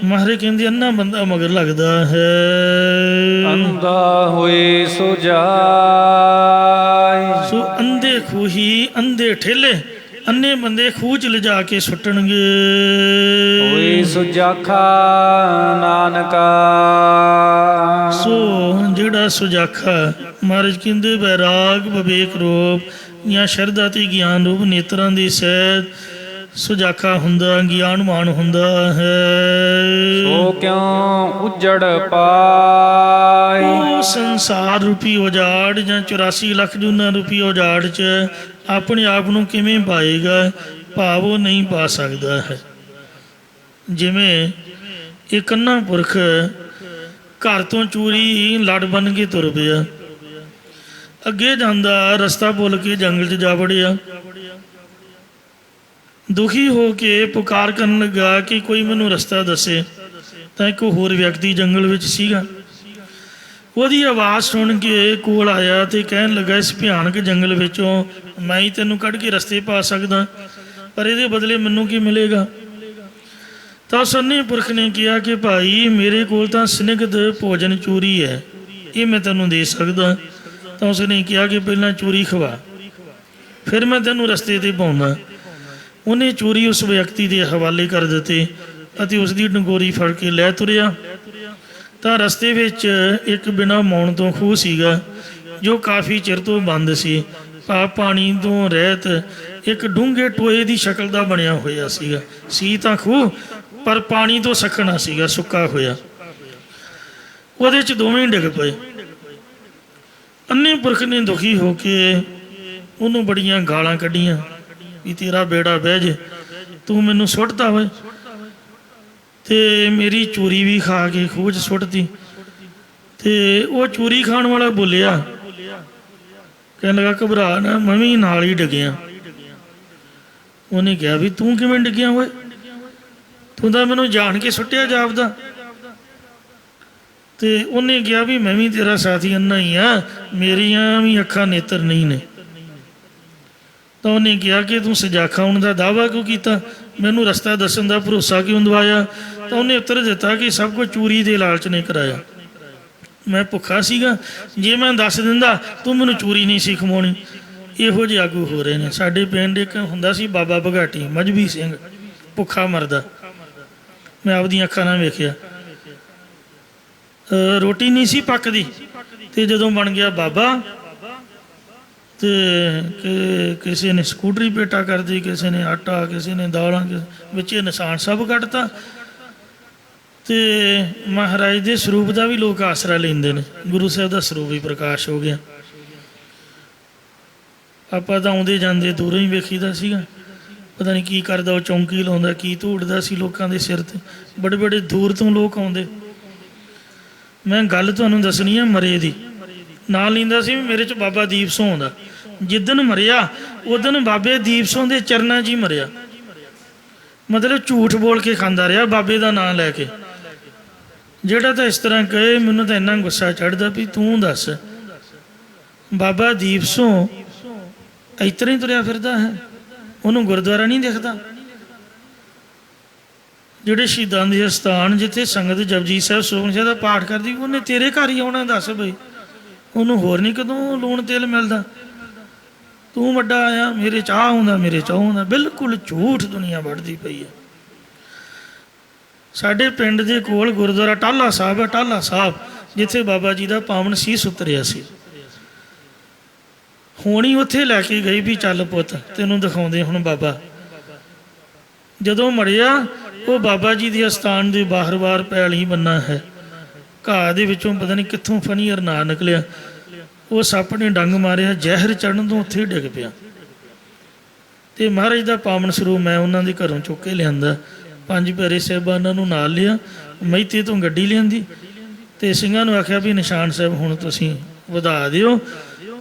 ਮਹਾਰਾਜ ਕਹਿੰਦੇ ਅੰਨਾ ਬੰਦਾ ਮਗਰ ਲੱਗਦਾ ਹੈ। ਅੰਧਾ ਹੋਏ ਸੋ ਜਾਏ। ਸੋ ਅੰਧੇ ਖੂਹੀ, ਅੰਧੇ ਠੇਲੇ, ਅੰਨੇ ਬੰਦੇ ਖੂਹ 'ਚ ਲਿਜਾ ਕੇ ਸੁੱਟਣਗੇ। ਹੋਏ ਸੁਜਾਖਾ ਨਾਨਕਾ। ਸੋ ਜਿਹੜਾ ਸੁਜਾਖਾ, ਮਹਾਰਾਜ ਕਹਿੰਦੇ ਵੈਰਾਗ ਵਿਵੇਕ ਰੂਪ ਜਾਂ ਸ਼ਰਧਾ ਤੇ ਗਿਆਨ ਰੂਪ ਨੇਤਰਾਂ ਦੀ ਸਹਿਤ ਸੁਜਾਖਾ ਹੁੰਦਾ, ਗਿਆਨਵਾਨ ਹੁੰਦਾ ਹੈ। ਸੋ ਕਿਉ ਉਜੜ ਪਾਏ। ਉਹ ਸੰਸਾਰ ਰੂਪੀ ਉਜਾੜ ਜਾਂ 84 ਲੱਖ ਜੂਨਾਂ ਰੂਪੀ ਉਜਾੜ 'ਚ ਆਪਣੇ ਆਪ ਨੂੰ ਕਿਵੇਂ ਪਾਏਗਾ? ਭਾਵ ਉਹ ਨਹੀਂ ਪਾ ਸਕਦਾ ਹੈ। ਜਿਵੇਂ ਇੱਕ ਅੰਨਾ ਪੁਰਖ ਘਰ ਤੋਂ ਚੋਰੀ ਲੜ ਬਣ ਕੇ ਤੁਰ ਪਿਆ, ਅੱਗੇ ਜਾਂਦਾ ਰਸਤਾ ਭੁੱਲ ਕੇ ਜੰਗਲ 'ਚ ਜਾ ਵੜਿਆ, ਦੁਖੀ ਹੋ ਕੇ ਪੁਕਾਰ ਕਰਨ ਲੱਗਾ ਕਿ ਕੋਈ ਮੈਨੂੰ ਰਸਤਾ ਦੱਸੇ। ਤਾਂ ਇੱਕ ਹੋਰ ਵਿਅਕਤੀ ਜੰਗਲ ਵਿੱਚ ਸੀਗਾ, ਉਹਦੀ ਆਵਾਜ਼ ਸੁਣ ਕੇ ਕੋਲ ਆਇਆ ਤੇ ਕਹਿਣ ਲੱਗਾ, ਇਸ ਭਿਆਨਕ ਜੰਗਲ ਵਿੱਚੋਂ ਮੈਂ ਹੀ ਤੈਨੂੰ ਕੱਢ ਕੇ ਰਸਤੇ ਪਾ ਸਕਦਾ, ਪਰ ਇਹਦੇ ਬਦਲੇ ਮੈਨੂੰ ਕੀ ਮਿਲੇਗਾ? ਤਾਂ ਸੰਨੇ ਪੁਰਖ ਨੇ ਕਿਹਾ ਕਿ ਭਾਈ ਮੇਰੇ ਕੋਲ ਤਾਂ ਸਨਿਗਧ ਭੋਜਨ ਚੂਰੀ ਹੈ, ਇਹ ਮੈਂ ਤੈਨੂੰ ਦੇ ਸਕਦਾ। ਤਾਂ ਉਸਨੇ ਕਿਹਾ ਕਿ ਪਹਿਲਾਂ ਚੂਰੀ ਖਵਾ, ਫਿਰ ਮੈਂ ਤੈਨੂੰ ਰਸਤੇ 'ਤੇ ਪਾਉਂਦਾ। ਉਹਨੇ ਚੂਰੀ ਉਸ ਵਿਅਕਤੀ ਦੇ ਹਵਾਲੇ ਕਰ ਦਿੱਤੀ ਅਤੇ ਉਸ ਦੀ ਡੰਗੋਰੀ ਫੜ ਕੇ ਲੈ ਤੁਰਿਆ। ਤਾਂ ਰਸਤੇ ਵਿੱਚ ਇੱਕ ਬਿਨਾਂ ਮੌਣ ਤੋਂ ਖੂਹ ਸੀਗਾ, ਜੋ ਕਾਫੀ ਚਿਰ ਤੋਂ ਬੰਦ ਸੀ। ਪਾਣੀ ਤੋਂ ਰਹਿਤ ਇੱਕ ਡੂੰਘੇ ਟੋਏ ਦੀ ਸ਼ਕਲ ਦਾ ਬਣਿਆ ਹੋਇਆ ਸੀਗਾ। ਸੀ ਤਾਂ ਖੂਹ, ਪਰ ਪਾਣੀ ਤੋਂ ਸੱਖਣਾ ਸੀਗਾ, ਸੁੱਕਾ ਹੋਇਆ। ਉਹਦੇ 'ਚ ਦੋਵੇਂ ਡਿੱਗ ਪਏ। ਅੰਨੇ ਪੁਰਖ ਨੇ ਦੁਖੀ ਹੋ ਕੇ ਉਹਨੂੰ ਬੜੀਆਂ ਗਾਲਾਂ ਕੱਢੀਆਂ ਵੀ ਤੇਰਾ ਬੇੜਾ ਬਹਿ ਜੇ, ਤੂੰ ਮੈਨੂੰ ਸੁੱਟਦਾ ਹੋਏ, ਤੇ ਮੇਰੀ ਚੂਰੀ ਵੀ ਖਾ ਕੇ ਖੂਹ 'ਚ ਸੁੱਟਦੀ। ਤੇ ਉਹ ਚੂਰੀ ਖਾਣ ਵਾਲਾ ਬੋਲਿਆ, ਕਹਿਣ ਲੱਗਾ ਘਬਰਾ ਨਾ, ਮੈਂ ਵੀ ਨਾਲ ਹੀ ਡਿੱਗਿਆ। ਉਹਨੇ ਕਿਹਾ ਵੀ ਤੂੰ ਕਿਵੇਂ ਡਿੱਗਿਆ ਹੋਏ? ਤੂੰ ਤਾਂ ਮੈਨੂੰ ਜਾਣ ਕੇ ਸੁੱਟਿਆ ਜਾਪਦਾ। ਤੇ ਉਹਨੇ ਕਿਹਾ ਵੀ ਮੈਂ ਵੀ ਤੇਰਾ ਸਾਥੀ ਅੰਨਾ ਹੀ ਆ, ਮੇਰੀਆਂ ਵੀ ਅੱਖਾਂ ਨੇਤਰ ਨਹੀਂ ਨੇ। ਤਾਂ ਉਹਨੇ ਕਿਹਾ ਕਿ ਤੂੰ ਸਜਾਖਾ ਹੋਣ ਦਾ ਦਾਅਵਾ ਕਿਉਂ ਕੀਤਾ, ਮੈਨੂੰ ਰਸਤਾ ਦੱਸਣ ਦਾ ਭਰੋਸਾ ਕਿਉਂ ਦਵਾਇਆ? ਤਾਂ ਉਹਨੇ ਉੱਤਰ ਦਿੱਤਾ ਕਿ ਸਭ ਕੁਝ ਚੂਰੀ ਦੇ ਲਾਲਚ ਨੇ ਕਰਾਇਆ, ਮੈਂ ਭੁੱਖਾ ਸੀਗਾ, ਜੇ ਮੈਂ ਦੱਸ ਦਿੰਦਾ ਤੂੰ ਮੈਨੂੰ ਚੂਰੀ ਨਹੀਂ ਸੀ ਖਵਾਉਣੀ। ਇਹੋ ਜਿਹੇ ਆਗੂ ਹੋ ਰਹੇ ਨੇ। ਸਾਡੇ ਪਿੰਡ ਇੱਕ ਹੁੰਦਾ ਸੀ ਬਾਬਾ ਬਘਾਟੀ, ਮਜਬੀ ਸਿੰਘ, ਭੁੱਖਾ ਮਰਦਾ, ਮੈਂ ਆਪਦੀਆਂ ਅੱਖਾਂ ਨਾਲ ਵੇਖਿਆ। ਰੋਟੀ ਨਹੀਂ ਸੀ ਪੱਕਦੀ, ਤੇ ਜਦੋਂ ਬਣ ਗਿਆ ਬਾਬਾ ਤੇ ਕਿਸੇ ਨੇ ਸਕੂਟਰੀ ਪੇਟਾ ਕਰਦੀ, ਕਿਸੇ ਨੇ ਆਟਾ, ਕਿਸੇ ਨੇ ਦਾਲਾਂ, ਵਿੱਚ ਇਹ ਨਿਸ਼ਾਨ ਸਭ ਕੱਢਤਾ। ਤੇ ਮਹਾਰਾਜ ਦੇ ਸਰੂਪ ਦਾ ਵੀ ਲੋਕ ਆਸਰਾ ਲੈਂਦੇ ਨੇ। ਗੁਰੂ ਸਾਹਿਬ ਦਾ ਸਰੂਪ ਵੀ ਪ੍ਰਕਾਸ਼ ਹੋ ਗਿਆ। ਆਪਾਂ ਤਾਂ ਆਉਂਦੇ ਜਾਂਦੇ ਦੂਰੋਂ ਹੀ ਵੇਖੀਦਾ ਸੀਗਾ, ਪਤਾ ਨਹੀਂ ਕੀ ਕਰਦਾ, ਉਹ ਚੌਂਕੀ ਲਾਉਂਦਾ, ਕੀ ਧੂੜਦਾ ਸੀ ਲੋਕਾਂ ਦੇ ਸਿਰ 'ਤੇ। ਬੜੇ ਬੜੇ ਦੂਰ ਤੋਂ ਲੋਕ ਆਉਂਦੇ। ਮੈਂ ਗੱਲ ਤੁਹਾਨੂੰ ਦੱਸਣੀ ਆ ਮਰੇ ਦੀ। ਨਾਂ ਲੈਂਦਾ ਸੀ ਵੀ ਮੇਰੇ 'ਚ ਬਾਬਾ ਦੀਪ ਸਿੰਘ ਆਉਂਦਾ। ਜਿੱਦਣ ਮਰਿਆ ਉਦਣ ਬਾਬੇ ਦੀਪ ਸਿੰਘ ਦੇ ਚਰਨਾਂ 'ਚ ਹੀ ਮਰਿਆ। ਮਤਲਬ ਝੂਠ ਬੋਲ ਕੇ ਖਾਂਦਾ ਰਿਹਾ ਬਾਬੇ ਦਾ ਨਾਂ ਲੈ ਕੇ। ਜਿਹੜਾ ਤਾਂ ਇਸ ਤਰ੍ਹਾਂ ਕਹੇ, ਮੈਨੂੰ ਤਾਂ ਇੰਨਾ ਗੁੱਸਾ ਚੜ੍ਹਦਾ ਵੀ ਤੂੰ ਦੱਸ, ਬਾਬਾ ਦੀਪ ਸਿੰਘ ਇਸ ਤਰ੍ਹਾਂ ਹੀ ਤੁਰਿਆ ਫਿਰਦਾ ਹੈ, ਉਹਨੂੰ ਗੁਰਦੁਆਰਾ ਨਹੀਂ ਦਿਖਦਾ। ਜਿਹੜੇ ਸ਼ਹੀਦਾਂ ਦੇ ਅਸਥਾਨ ਜਿੱਥੇ ਸੰਗਤ ਜਪਜੀ ਸਾਹਿਬ ਸੁਖਮਨੀ ਸਾਹਿਬ ਦਾ ਪਾਠ ਕਰਦੀ, ਉਹਨੇ ਤੇਰੇ ਘਰ ਹੀ ਆਉਣਾ। ਦੱਸ ਬਈ, ਉਹਨੂੰ ਹੋਰ ਨਹੀਂ ਕਦੋਂ ਲੂਣ ਤੇਲ ਮਿਲਦਾ। ਤੂੰ ਵੱਡਾ ਆਇਆ, ਮੇਰੇ ਚਾਹ ਆਉਂਦਾ, ਮੇਰੇ ਚਾਹ ਆਉਂਦਾ। ਬਿਲਕੁਲ ਝੂਠ ਦੁਨੀਆ ਵੱਢਦੀ ਪਈ ਹੈ। ਸਾਡੇ ਪਿੰਡ ਦੇ ਕੋਲ ਗੁਰਦੁਆਰਾ ਟਾਹਲਾ ਸਾਹਿਬ ਹੈ, ਟਾਹਲਾ ਸਾਹਿਬ, ਜਿੱਥੇ ਬਾਬਾ ਜੀ ਦਾ ਪਾਵਨ ਸੀਸ ਉਤਰਿਆ ਸੀ। ਹੁਣ ਹੀ ਉੱਥੇ ਲੈ ਕੇ ਗਈ ਵੀ ਚੱਲ ਪੁੱਤ ਤੈਨੂੰ ਦਿਖਾਉਂਦੇ ਹੁਣ ਬਾਬਾ। ਜਦੋਂ ਮੜਿਆ, ਉਹ ਬਾਬਾ ਜੀ ਦੇ ਅਸਥਾਨ ਦੇ ਬਾਹਰ ਪੈਲੀ ਬੰਨਾ ਹੈ, ਘਾਹ ਦੇ ਵਿੱਚੋਂ ਪਤਾ ਨਹੀਂ ਕਿੱਥੋਂ ਫਨੀ ਅਰਨਾ ਨਿਕਲਿਆ। ਉਹ ਸੱਪ ਨੇ ਡੰਗ ਮਾਰਿਆ, ਜ਼ਹਿਰ ਚੜ੍ਹਨ ਤੋਂ ਉੱਥੇ ਡਿੱਗ ਪਿਆ। ਤੇ ਮਹਾਰਾਜ ਦਾ ਪਾਵਨ ਸਰੂਪ ਮੈਂ ਉਹਨਾਂ ਦੇ ਘਰੋਂ ਚੁੱਕ ਕੇ ਲਿਆਂਦਾ। 5 ਪਿਆਰੇ ਸਾਹਿਬਾਨਾਂ ਨੂੰ ਨਾਲ ਲਿਆ, ਮਹਿਤੇ ਤੋਂ ਗੱਡੀ ਲਿਆਂਦੀ ਤੇ ਸਿੰਘਾਂ ਨੂੰ ਆਖਿਆ ਵੀ ਨਿਸ਼ਾਨ ਸਾਹਿਬ ਹੁਣ ਤੁਸੀਂ ਵਧਾ ਦਿਓ,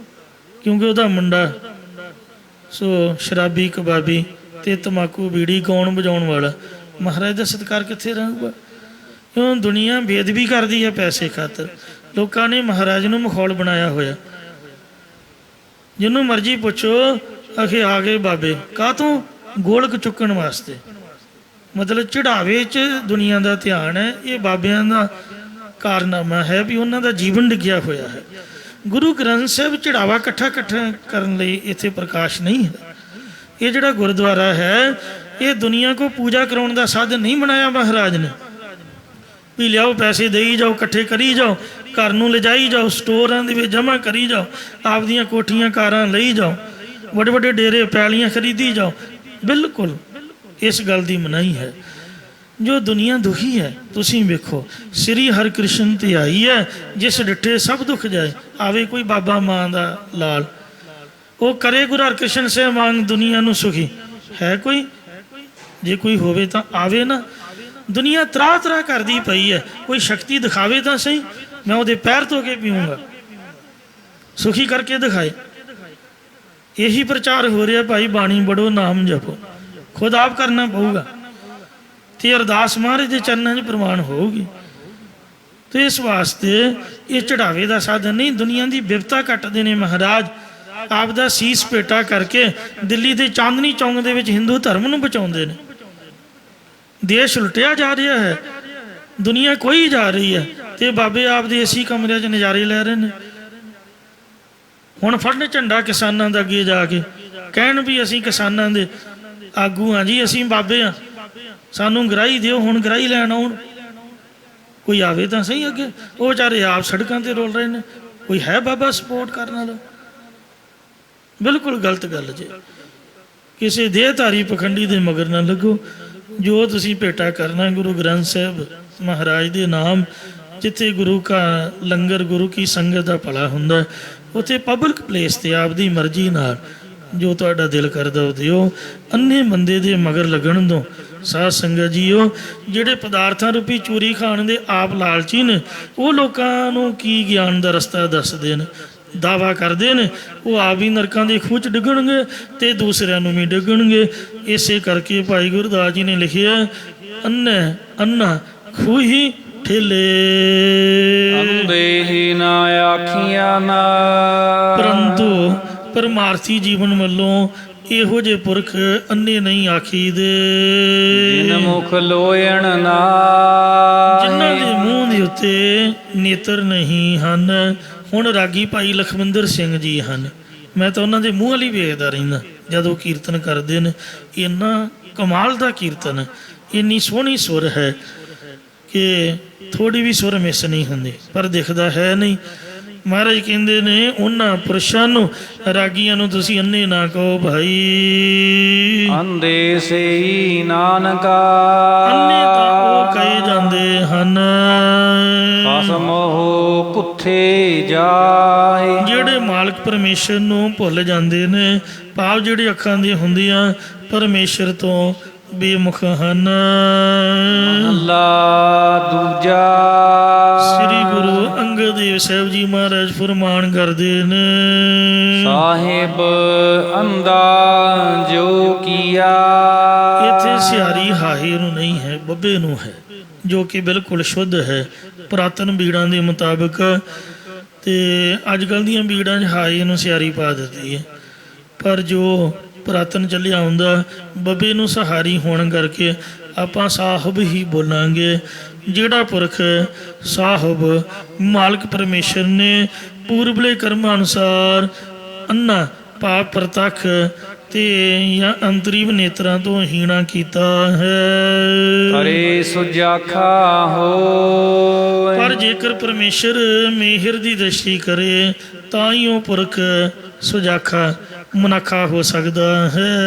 ਕਿਉਂਕਿ ਉਹਦਾ ਮੁੰਡਾ ਸੋ ਸ਼ਰਾਬੀ ਕਬਾਬੀ ਤੇ ਤਮਾਕੂ ਬੀੜੀ ਗਾਉਣ ਵਜਾਉਣ ਵਾਲਾ। ਮਹਾਰਾਜ ਦਾ ਸਤਿਕਾਰ ਕਿੱਥੇ ਰਹੂਗਾ? ਕਿਉਂ ਦੁਨੀਆ ਬੇਅਦਬੀ ਕਰਦੀ ਹੈ ਪੈਸੇ ਖਾਤਰ। ਲੋਕਾਂ ਨੇ ਮਹਾਰਾਜ ਨੂੰ ਮਖੌਲ ਬਣਾਇਆ ਹੋਇਆ। ਜਿਹਨੂੰ ਮਰਜ਼ੀ ਪੁੱਛੋ, ਆਖੇ ਆ ਗਏ ਬਾਬੇ, ਕਾਹਤੋਂ? ਗੋਲਕ ਚੁੱਕਣ ਵਾਸਤੇ। ਮਤਲਬ ਚੜਾਵੇ 'ਚ ਦੁਨੀਆ ਦਾ ਧਿਆਨ ਹੈ। ਇਹ ਬਾਬਿਆਂ ਦਾ ਕਾਰਨਾਮਾ ਹੈ ਵੀ ਉਹਨਾਂ ਦਾ ਜੀਵਨ ਡਿੱਗਿਆ ਹੋਇਆ ਹੈ। ਗੁਰੂ ਗ੍ਰੰਥ ਸਾਹਿਬ ਚੜਾਵਾ ਇਕੱਠਾ ਕਰਨ ਲਈ ਇੱਥੇ ਪ੍ਰਕਾਸ਼ ਨਹੀਂ ਹੈ। ਇਹ ਜਿਹੜਾ ਗੁਰਦੁਆਰਾ ਹੈ, ਇਹ ਦੁਨੀਆ ਕੋ ਪੂਜਾ ਕਰਾਉਣ ਦਾ ਸਾਧਨ ਨਹੀਂ ਬਣਾਇਆ ਮਹਾਰਾਜ ਨੇ ਵੀ ਲਿਆਓ ਪੈਸੇ ਦੇਈ ਜਾਓ, ਇਕੱਠੇ ਕਰੀ ਜਾਓ, ਘਰ ਨੂੰ ਲਿਜਾਈ ਜਾਓ, ਸਟੋਰਾਂ ਦੇ ਵਿੱਚ ਜਮ੍ਹਾਂ ਕਰੀ ਜਾਓ, ਆਪਦੀਆਂ ਕੋਠੀਆਂ ਕਾਰਾਂ ਲਈ ਜਾਓ, ਵੱਡੇ ਵੱਡੇ ਡੇਰੇ ਪੈਲੀਆਂ ਖਰੀਦੀ ਜਾਓ। ਬਿਲਕੁਲ ਇਸ ਗੱਲ ਦੀ ਮਨਾਹੀ ਹੈ। ਜੋ ਦੁਨੀਆ ਦੁਖੀ ਹੈ, ਤੁਸੀਂ ਵੇਖੋ ਸ੍ਰੀ ਹਰਿਕ੍ਰਿਸ਼ਨ ਤੇ ਆਈ ਹੈ, ਜਿਸ ਡਿੱਠੇ ਸਭ ਦੁੱਖ ਜਾਏ। ਆਵੇ ਕੋਈ ਬਾਬਾ ਮਾਂ ਦਾ ਲਾਲ, ਉਹ ਕਰੇ ਗੁਰੂ ਹਰਿਕ੍ਰਿਸ਼ਨ ਸਾਹਿਬ ਵਾਂਗ ਦੁਨੀਆ ਨੂੰ ਸੁਖੀ ਹੈ ਕੋਈ? ਜੇ ਕੋਈ ਹੋਵੇ ਤਾਂ ਆਵੇ ਨਾ। ਦੁਨੀਆ ਤਰਾ ਕਰਦੀ ਪਈ ਹੈ, ਕੋਈ ਸ਼ਕਤੀ ਦਿਖਾਵੇ ਤਾਂ ਸਹੀ, ਮੈਂ ਉਹਦੇ ਪੈਰ ਧੋ ਕੇ ਪੀਊਂਗਾ, ਸੁਖੀ ਕਰਕੇ ਦਿਖਾਏ। ਇਹੀ ਪ੍ਰਚਾਰ ਹੋ ਰਿਹਾ ਭਾਈ, ਬਾਣੀ ਬੜੋ ਨਾਮ ਜਪੋ। ਖੁਦ ਆਪ ਕਰਨਾ ਪਊਗਾ ਤੇ ਅਰਦਾਸ ਮਹਾਰਾਜ ਦੇ ਚਰਨਾਂ 'ਚ ਪ੍ਰਵਾਨ ਹੋਊਗੀ। ਤੇ ਇਸ ਵਾਸਤੇ ਇਹ ਚੜਾਵੇ ਦਾ ਸਾਧਨ ਨਹੀਂ। ਦੁਨੀਆ ਦੀ ਬਿਪਤਾ ਕੱਟਦੇ ਨੇ ਮਹਾਰਾਜ, ਆਪ ਦਾ ਸੀਸ ਭੇਟਾ ਕਰਕੇ ਦਿੱਲੀ ਦੇ ਚਾਂਦਨੀ ਚੌਂਕ ਦੇ ਵਿੱਚ ਹਿੰਦੂ ਧਰਮ ਨੂੰ ਬਚਾਉਂਦੇ ਨੇ। ਦੇਸ਼ ਲੁੱਟਿਆ ਜਾ ਰਿਹਾ ਹੈ, ਦੁਨੀਆ ਕੋਈ ਜਾ ਰਹੀ ਹੈ ਤੇ ਬਾਬੇ ਆਪ ਦੇ ਏਸੀ ਕਮਰਿਆਂ 'ਚ ਨਜ਼ਾਰੇ ਲੈ ਰਹੇ ਨੇ। ਹੁਣ ਫੜਨ ਝੰਡਾ ਕਿਸਾਨਾਂ ਦਾ ਅੱਗੇ ਜਾ ਕੇ ਕਹਿਣ ਵੀ ਅਸੀਂ ਕਿਸਾਨਾਂ ਦੇ ਆਗੂ ਹਾਂ ਜੀ, ਅਸੀਂ ਬਾਬੇ ਹਾਂ, ਸਾਨੂੰ ਗਰਾਹੀ ਦਿਓ। ਹੁਣ ਗਰਾਹੀ ਲੈਣ ਆਉਣ, ਕੋਈ ਆਵੇ ਤਾਂ ਸਹੀ ਅੱਗੇ। ਉਹ ਵਿਚਾਰੇ ਆਪ ਸੜਕਾਂ ਤੇ ਰੋਲ ਰਹੇ ਨੇ, ਕੋਈ ਹੈ ਬਾਬਾ ਸਪੋਰਟ ਕਰਨ ਵਾਲਾ? ਬਿਲਕੁਲ ਗਲਤ ਗੱਲ ਜੇ। ਕਿਸੇ ਦੇਹਧਾਰੀ ਪਖੰਡੀ ਦੇ ਮਗਰ ਨਾ ਲੱਗੋ। ਜੋ ਤੁਸੀਂ ਭੇਟਾ ਕਰਨਾ ਗੁਰੂ ਗ੍ਰੰਥ ਸਾਹਿਬ ਮਹਾਰਾਜ ਦੇ ਨਾਮ, ਜਿੱਥੇ ਗੁਰੂ ਕਾ ਲੰਗਰ, ਗੁਰੂ ਕੀ ਸੰਗਤ ਦਾ ਭਲਾ ਹੁੰਦਾ, ਉੱਥੇ ਪਬਲਿਕ ਪਲੇਸ 'ਤੇ ਆਪਦੀ ਮਰਜ਼ੀ ਨਾਲ ਜੋ ਤੁਹਾਡਾ ਦਿਲ ਕਰਦਾ ਉਹ ਦਿਓ। ਅੰਨੇ ਬੰਦੇ ਦੇ ਮਗਰ ਲੱਗਣ ਤੋਂ ਸਾਧ ਸੰਗਤ ਜੀਓ, ਜਿਹੜੇ ਪਦਾਰਥਾਂ ਰੂਪੀ ਚੂਰੀ ਖਾਣ ਦੇ ਆਪ ਲਾਲਚੀ ਨੇ, ਉਹ ਲੋਕਾਂ ਨੂੰ ਕੀ ਗਿਆਨ ਦਾ ਰਸਤਾ ਦੱਸਦੇ ਨੇ, ਦਾਵਾ ਕਰਦੇ ਨੇ। ਉਹ ਆਪ ਵੀ ਨਰਕਾਂ ਦੇ ਖੂਹ 'ਚ ਡਿੱਗਣਗੇ ਤੇ ਦੂਸਰਿਆਂ ਨੂੰ ਵੀ ਡਿੱਗਣਗੇ। ਇਸੇ ਕਰਕੇ ਭਾਈ ਗੁਰਦਾਸ ਜੀ ਨੇ ਲਿਖਿਆ, ਅੰਨਾ ਖੂਹੀ ਠੇਲੇ, ਅੰਦੇ ਹੀ ਨਾ ਆਖੀਆਂ ਨਾ। ਪਰੰਤੂ ਪਰਮਾਰਥੀ ਜੀਵਨ ਵੱਲੋਂ ਇਹੋ ਜਿਹੇ ਪੁਰਖ ਅੰਨੇ ਨਹੀਂ ਆਖੀਦੇ, ਜਿਨ ਮੁਖ ਲੋਇਣ ਨਾ, ਜਿਨ੍ਹਾਂ ਦੇ ਮੂੰਹ ਦੇ ਉੱਤੇ ਨੇਤਰ ਨਹੀਂ ਹਨ। ਹੁਣ ਰਾਗੀ ਭਾਈ ਲਖਵਿੰਦਰ ਸਿੰਘ ਜੀ ਹਨ, ਮੈਂ ਤਾਂ ਉਹਨਾਂ ਦੇ ਮੂੰਹ ਵਾਲੀ ਵੇਖਦਾ ਰਹਿੰਦਾ ਜਦੋਂ ਕੀਰਤਨ ਕਰਦੇ ਨੇ। ਇੰਨਾ ਕਮਾਲ ਦਾ ਕੀਰਤਨ, ਇੰਨੀ ਸੋਹਣੀ ਸੁਰ ਹੈ ਕਿ ਥੋੜ੍ਹੀ ਵੀ ਸੁਰ ਮਿਸ ਨਹੀਂ ਹੁੰਦੀ, ਪਰ ਦਿਖਦਾ ਹੈ ਨਹੀਂ। ਮਹਾਰਾਜ ਕਹਿੰਦੇ ਨੇ ਉਹਨਾਂ ਪੁਰਸ਼ਾਂ ਨੂੰ, ਰਾਗੀਆਂ ਨੂੰ ਤੁਸੀਂ ਅੰਨੇ ਨਾ ਕਹੋ ਭਾਈ। ਅੰਦੇ ਸੇ ਨਾਨਕਾ, ਅੰਨੇ ਤਾਂ ਉਹ ਕਹੇ ਜਾਂਦੇ ਹਨ ਖਸਮ ਹੋ ਕੁੱਥੇ ਜਾਏ, ਜਿਹੜੇ ਮਾਲਕ ਪਰਮੇਸ਼ਰ ਨੂੰ ਭੁੱਲ ਜਾਂਦੇ ਨੇ। ਭਾਵ ਜਿਹੜੇ ਅੱਖਾਂ ਦੀਆਂ ਹੁੰਦੀਆਂ ਪਰਮੇਸ਼ਰ ਤੋਂ ਬੇਮੁਖ ਹਨ। ਮਹਲਾ ਦੂਜਾ। ਸ੍ਰੀ ਗੁਰੂ ਅੰਗਦ ਦੇਵ ਸਾਹਿਬ ਜੀ ਮਹਾਰਾਜ ਫਰਮਾਨ ਕਰਦੇ ਨੇ, ਸਾਹਿਬ ਅੰਦਾ ਜੋ ਕੀਆ। ਇੱਥੇ ਸਿਹਾਰੀ ਹਾਹੇ ਨੂੰ ਨਹੀਂ ਹੈ, ਬੱਬੇ ਨੂੰ ਹੈ, ਜੋ ਕਿ ਬਿਲਕੁਲ ਸ਼ੁੱਧ ਹੈ। ਪੁਰਾਤਨ ਬੀੜਾਂ ਦੇ ਮੁਤਾਬਕ ਤੇ ਅੱਜ ਕੱਲ੍ਹ ਦੀਆਂ ਬੀੜਾਂ 'ਚ ਹਾਏ ਨੂੰ ਸਿਆਰੀ ਪਾ ਦਿੱਤੀ ਹੈ। ਪਰ ਜੋ ਪੁਰਾਤਨ ਚੱਲਿਆ ਹੁੰਦਾ, ਬੱਬੇ ਨੂੰ ਸਹਾਰੀ ਹੋਣ ਕਰਕੇ ਆਪਾਂ ਸਾਹਿਬ ਹੀ ਬੋਲਾਂਗੇ। ਜਿਹੜਾ ਪੁਰਖ ਸਾਹਿਬ ਮਾਲਕ ਪਰਮੇਸ਼ਰ ਨੇ ਪੂਰਬਲੇ ਕਰਮਾਂ ਅਨੁਸਾਰ ਅੰਨਾ ਪਾਪ ਪ੍ਰਤੱਖ ਤੇ ਜਾਂ ਅੰਤਰੀਵ ਨੇਤਰਾਂ ਤੋਂ ਹੀਣਾ ਕੀਤਾ ਹੈ। ਹਰੇ ਸੁਜਾਖਾ ਹੋਇ। ਪਰ ਜੇਕਰ ਪਰਮੇਸ਼ਰ ਮਿਹਰ ਦੀ ਦ੍ਰਿਸ਼ਟੀ ਕਰੇ ਤਾਂ ਹੀ ਉਹ ਪੁਰਖ ਸੁਜਾਖਾ ਮੁਨਾਖਾ ਹੋ ਸਕਦਾ ਹੈ।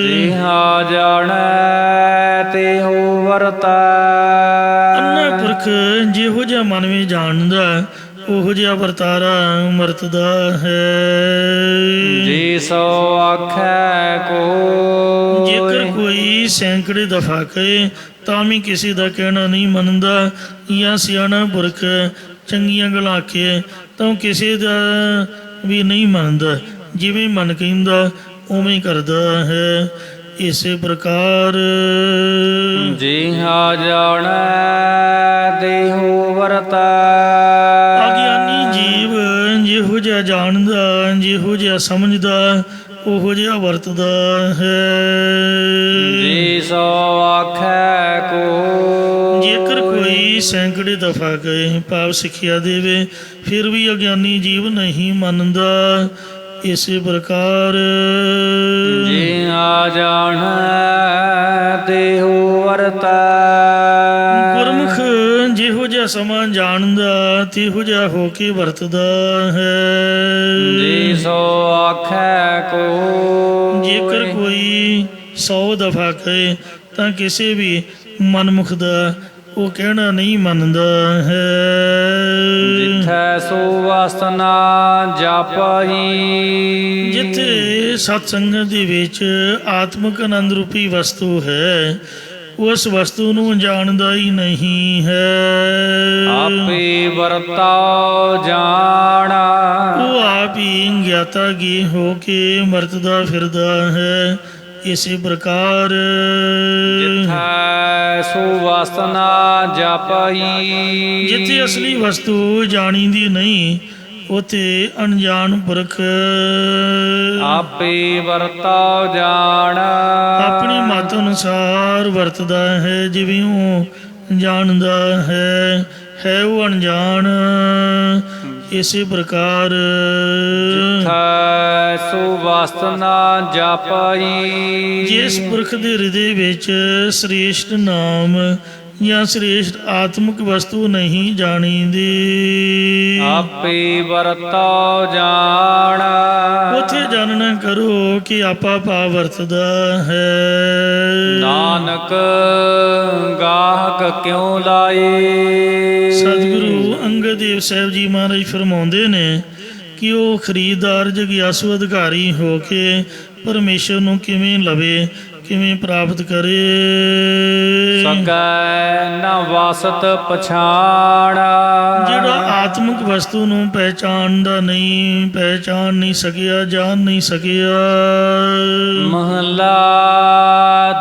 ਜਿਹਾ ਜਾਣੈ ਤਿਹੁ ਵਰਤੈ। ਅੰਨਾ ਪੁਰਖ ਜਿਹੋ ਜਿਹਾ ਮਨ ਵਿੱਚ ਜਾਣਦਾ ਉਹੋ ਜਿਹਾ ਵਰਤਾਰਾ ਵਰਤਦਾ ਹੈ। ਜੇ ਸੋ ਆਖੈ ਕੋ। ਜੇਕਰ ਕੋਈ ਸੈਂਕੜੇ ਦਫਾ ਕਹੇ ਤਾਂ ਵੀ ਕਿਸੇ ਦਾ ਕਹਿਣਾ ਨਹੀਂ ਮੰਨਦਾ, ਜਾਂ ਸਿਆਣਾ ਪੁਰਖ ਚੰਗੀਆਂ ਗੱਲਾਂ ਆਖੇ ਤਾਂ ਕਿਸੇ ਦਾ ਵੀ ਨਹੀਂ ਮੰਨਦਾ। ਜਿਵੇਂ ਮਨ ਕਹਿੰਦਾ ਉਵੇਂ ਕਰਦਾ ਹੈ। ਇਸੇ ਪ੍ਰਕਾਰ ਜਿਹਾ ਜਾਣੈ ਤਿਹੁ ਵਰਤੈ। ਅਗਿਆਨੀ ਜੀਵ ਜਿਹੋ ਜਿਹਾ ਜਾਣਦਾ, ਜਿਹੋ ਜਿਹਾ ਸਮਝਦਾ ਉਹੋ ਜਿਹਾ ਵਰਤਦਾ ਹੈ। ਜੇ ਸੋ ਆਖੈ ਕੋ। ਜੇਕਰ ਕੋਈ ਸੈਂਕੜੇ ਦਫਾ ਕਹੇ ਭਾਵ ਸਿੱਖਿਆ ਦੇਵੇ ਫਿਰ ਵੀ ਅਗਿਆਨੀ ਜੀਵ ਨਹੀਂ ਮੰਨਦਾ। ਇਸੇ ਪ੍ਰਕਾਰ ਜਿਹਾ ਜਾਣੈ ਤਿਹੁ ਵਰਤੈ। ਗੁਰਮੁਖ ਜਿਹੋ ਜਿਹਾ ਸਮਾਂ ਜਾਣਦਾ ਤਿਹੋ ਜਿਹਾ ਹੋ ਕੇ ਵਰਤਦਾ ਹੈ। ਜੇ ਸੋ ਆਖੈ ਕੋ। ਜੇਕਰ ਕੋਈ 100 ਦਫਾ ਕਹੇ ਤਾਂ ਕਿਸੇ ਵੀ ਮਨਮੁਖ ਦਾ ਉਹ ਕਹਿਣਾ ਨਹੀਂ ਮੰਨਦਾ ਹੈ। ਜਿਥੈ ਸੋ ਵਾਸਨਾ ਜਾਪਈ। ਜਿੱਥੇ ਸਤ ਸੰਗਤ ਦੇ ਵਿੱਚ ਆਤਮਿਕ ਆਨੰਦ ਰੂਪੀ ਵਸਤੂ ਹੈ ਉਸ ਵਸਤੂ ਨੂੰ ਜਾਣਦਾ ਹੀ ਨਹੀਂ ਹੈ। ਆਪੇ ਵਰਤਾਉ ਜਾਣਾ। ਉਹ ਆਪ ਹੀ ਗਿਆਤਾ ਗੇ ਹੋ ਕੇ ਵਰਤਦਾ ਫਿਰਦਾ ਹੈ। ਇਸੇ ਪ੍ਰਕਾਰ ਜਿਥੈ ਸੋ ਵਾਸਨਾ ਜਾਪਈ। ਜਿੱਥੇ ਅਸਲੀ ਵਸਤੂ ਜਾਣੀ ਦੀ ਨਹੀਂ ਉਥੇ ਅਣਜਾਣ ਪੁਰਖ ਆਪੇ ਵਰਤਾਉ ਜਾਣਾ। ਆਪਣੀ ਮਤ ਅਨੁਸਾਰ ਵਰਤਦਾ ਹੈ। ਜਿਵੇਂ ਉਹ ਜਾਣਦਾ ਹੈ ਉਹ ਅਣਜਾਣ। ਇਸੇ ਪ੍ਰਕਾਰ ਜਿਥੈ ਸੋ ਵਾਸਨਾ ਜਾਪਈ। ਜਿਸ ਪੁਰਖ ਦੇ ਹਿਰਦੇ ਵਿੱਚ ਸ੍ਰੇਸ਼ਟ ਨਾਮ ਜਾਂ ਸ੍ਰੇਸ਼ਟ ਆਤਮਿਕ ਵਸਤੂ ਨਹੀਂ ਜਾਣੀਦੀ ਆਪੇ ਵਰਤਾਉ ਜਾਣਾ। ਉਥੇ ਜਾਣਨਾ ਕਰੋ ਕਿ ਆਪਾ ਭਾ ਵਰਤਦਾ ਹੈ। ਨਾਨਕ ਗਾਹਕ ਕਿਉ ਲਾਏ। ਸਤਿਗੁਰੂ ਅੰਗਦ ਦੇਵ ਸਾਹਿਬ ਜੀ ਮਹਾਰਾਜ ਫਰਮਾਉਂਦੇ ਨੇ ਕਿ ਉਹ ਖਰੀਦਦਾਰ ਜਗਿਆਸੂ ਅਧਿਕਾਰੀ ਹੋ ਕੇ ਪਰਮੇਸ਼ਰ ਨੂੰ ਕਿਵੇਂ ਲਵੇ, ਕਿਵੇਂ ਪ੍ਰਾਪਤ ਕਰੇ। ਸਕੈ ਨ ਵਾਸਤ ਪਛਾਣਾ। ਜਿਹੜਾ ਆਤਮਿਕ ਵਸਤੂ ਨੂੰ ਪਹਿਚਾਣਦਾ ਨਹੀਂ, ਪਹਿਚਾਣ ਨਹੀਂ ਸਕਿਆ, ਜਾਣ ਨਹੀਂ ਸਕਿਆ। ਮਹਲਾ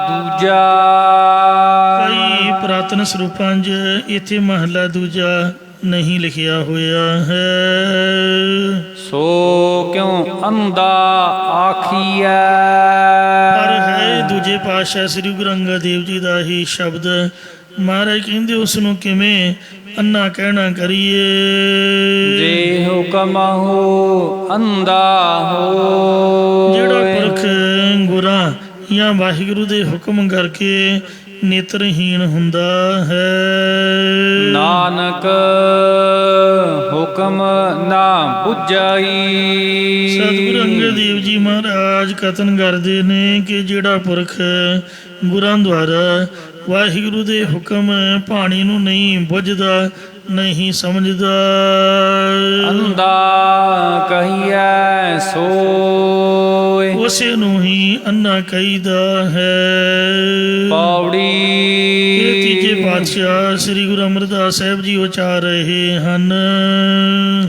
ਦੂਜਾ। ਕਈ ਪੁਰਾਤਨ ਸਰੂਪਾਂ 'ਚ ਇੱਥੇ ਮਹਲਾ ਦੂਜਾ ਨਹੀਂ ਲਿਖਿਆ ਹੋਇਆ ਹੈ। ਸੋ ਕਿਉ ਅੰਧਾ ਆਖੀਐ। ਪਰ ਹੈ ਦੂਜੇ ਪਾਤਸ਼ਾਹ ਸ੍ਰੀ ਗੁਰੂ ਅੰਗਦ ਦੇਵ ਜੀ ਦਾ ਹੀ ਸ਼ਬਦ। ਮਹਾਰਾਜ ਕਹਿੰਦੇ ਉਸ ਨੂੰ ਕਿਵੇਂ ਅੰਨਾ ਕਹਿਣਾ ਕਰੀਏ। ਜੇ ਹੁਕਮ ਹੋ ਅੰਧਾ ਹੋ। ਜਿਹੜਾ ਪੁਰਖ ਗੁਰਾਂ ਜਾਂ ਵਾਹਿਗੁਰੂ ਦੇ ਹੁਕਮ ਕਰਕੇ ਨੇਤਰਹੀਣ ਹੁੰਦਾ ਹੈ। ਨਾਨਕ ਹੁਕਮ ਨਾ ਬੁਝਾਈ। ਸਤਿਗੁਰੂ ਅੰਗਦ ਦੇਵ ਜੀ ਮਹਾਰਾਜ ਕਥਨ ਕਰਦੇ ਨੇ ਕਿ ਜਿਹੜਾ ਪੁਰਖ ਗੁਰਾਂ ਦੁਆਰਾ ਵਾਹਿਗੁਰੂ ਦੇ ਹੁਕਮ ਬਾਣੀ ਨੂੰ ਨਹੀਂ ਬੁੱਝਦਾ, ਨਹੀਂ ਸਮਝਦਾ। ਅੰਧਾ ਕਹੀਐ ਸੋਇ। ਉਸੇ ਨੂੰ ਹੀ ਅੰਨਾ ਕਹੀਦਾ ਹੈ। ਪੌੜੀ। ਇਹ ਤੀਜੇ ਪਾਤਸ਼ਾਹ ਸ੍ਰੀ ਗੁਰੂ ਅਮਰਦਾਸ ਸਾਹਿਬ ਜੀ ਉਚਾਰ ਰਹੇ ਹਨ।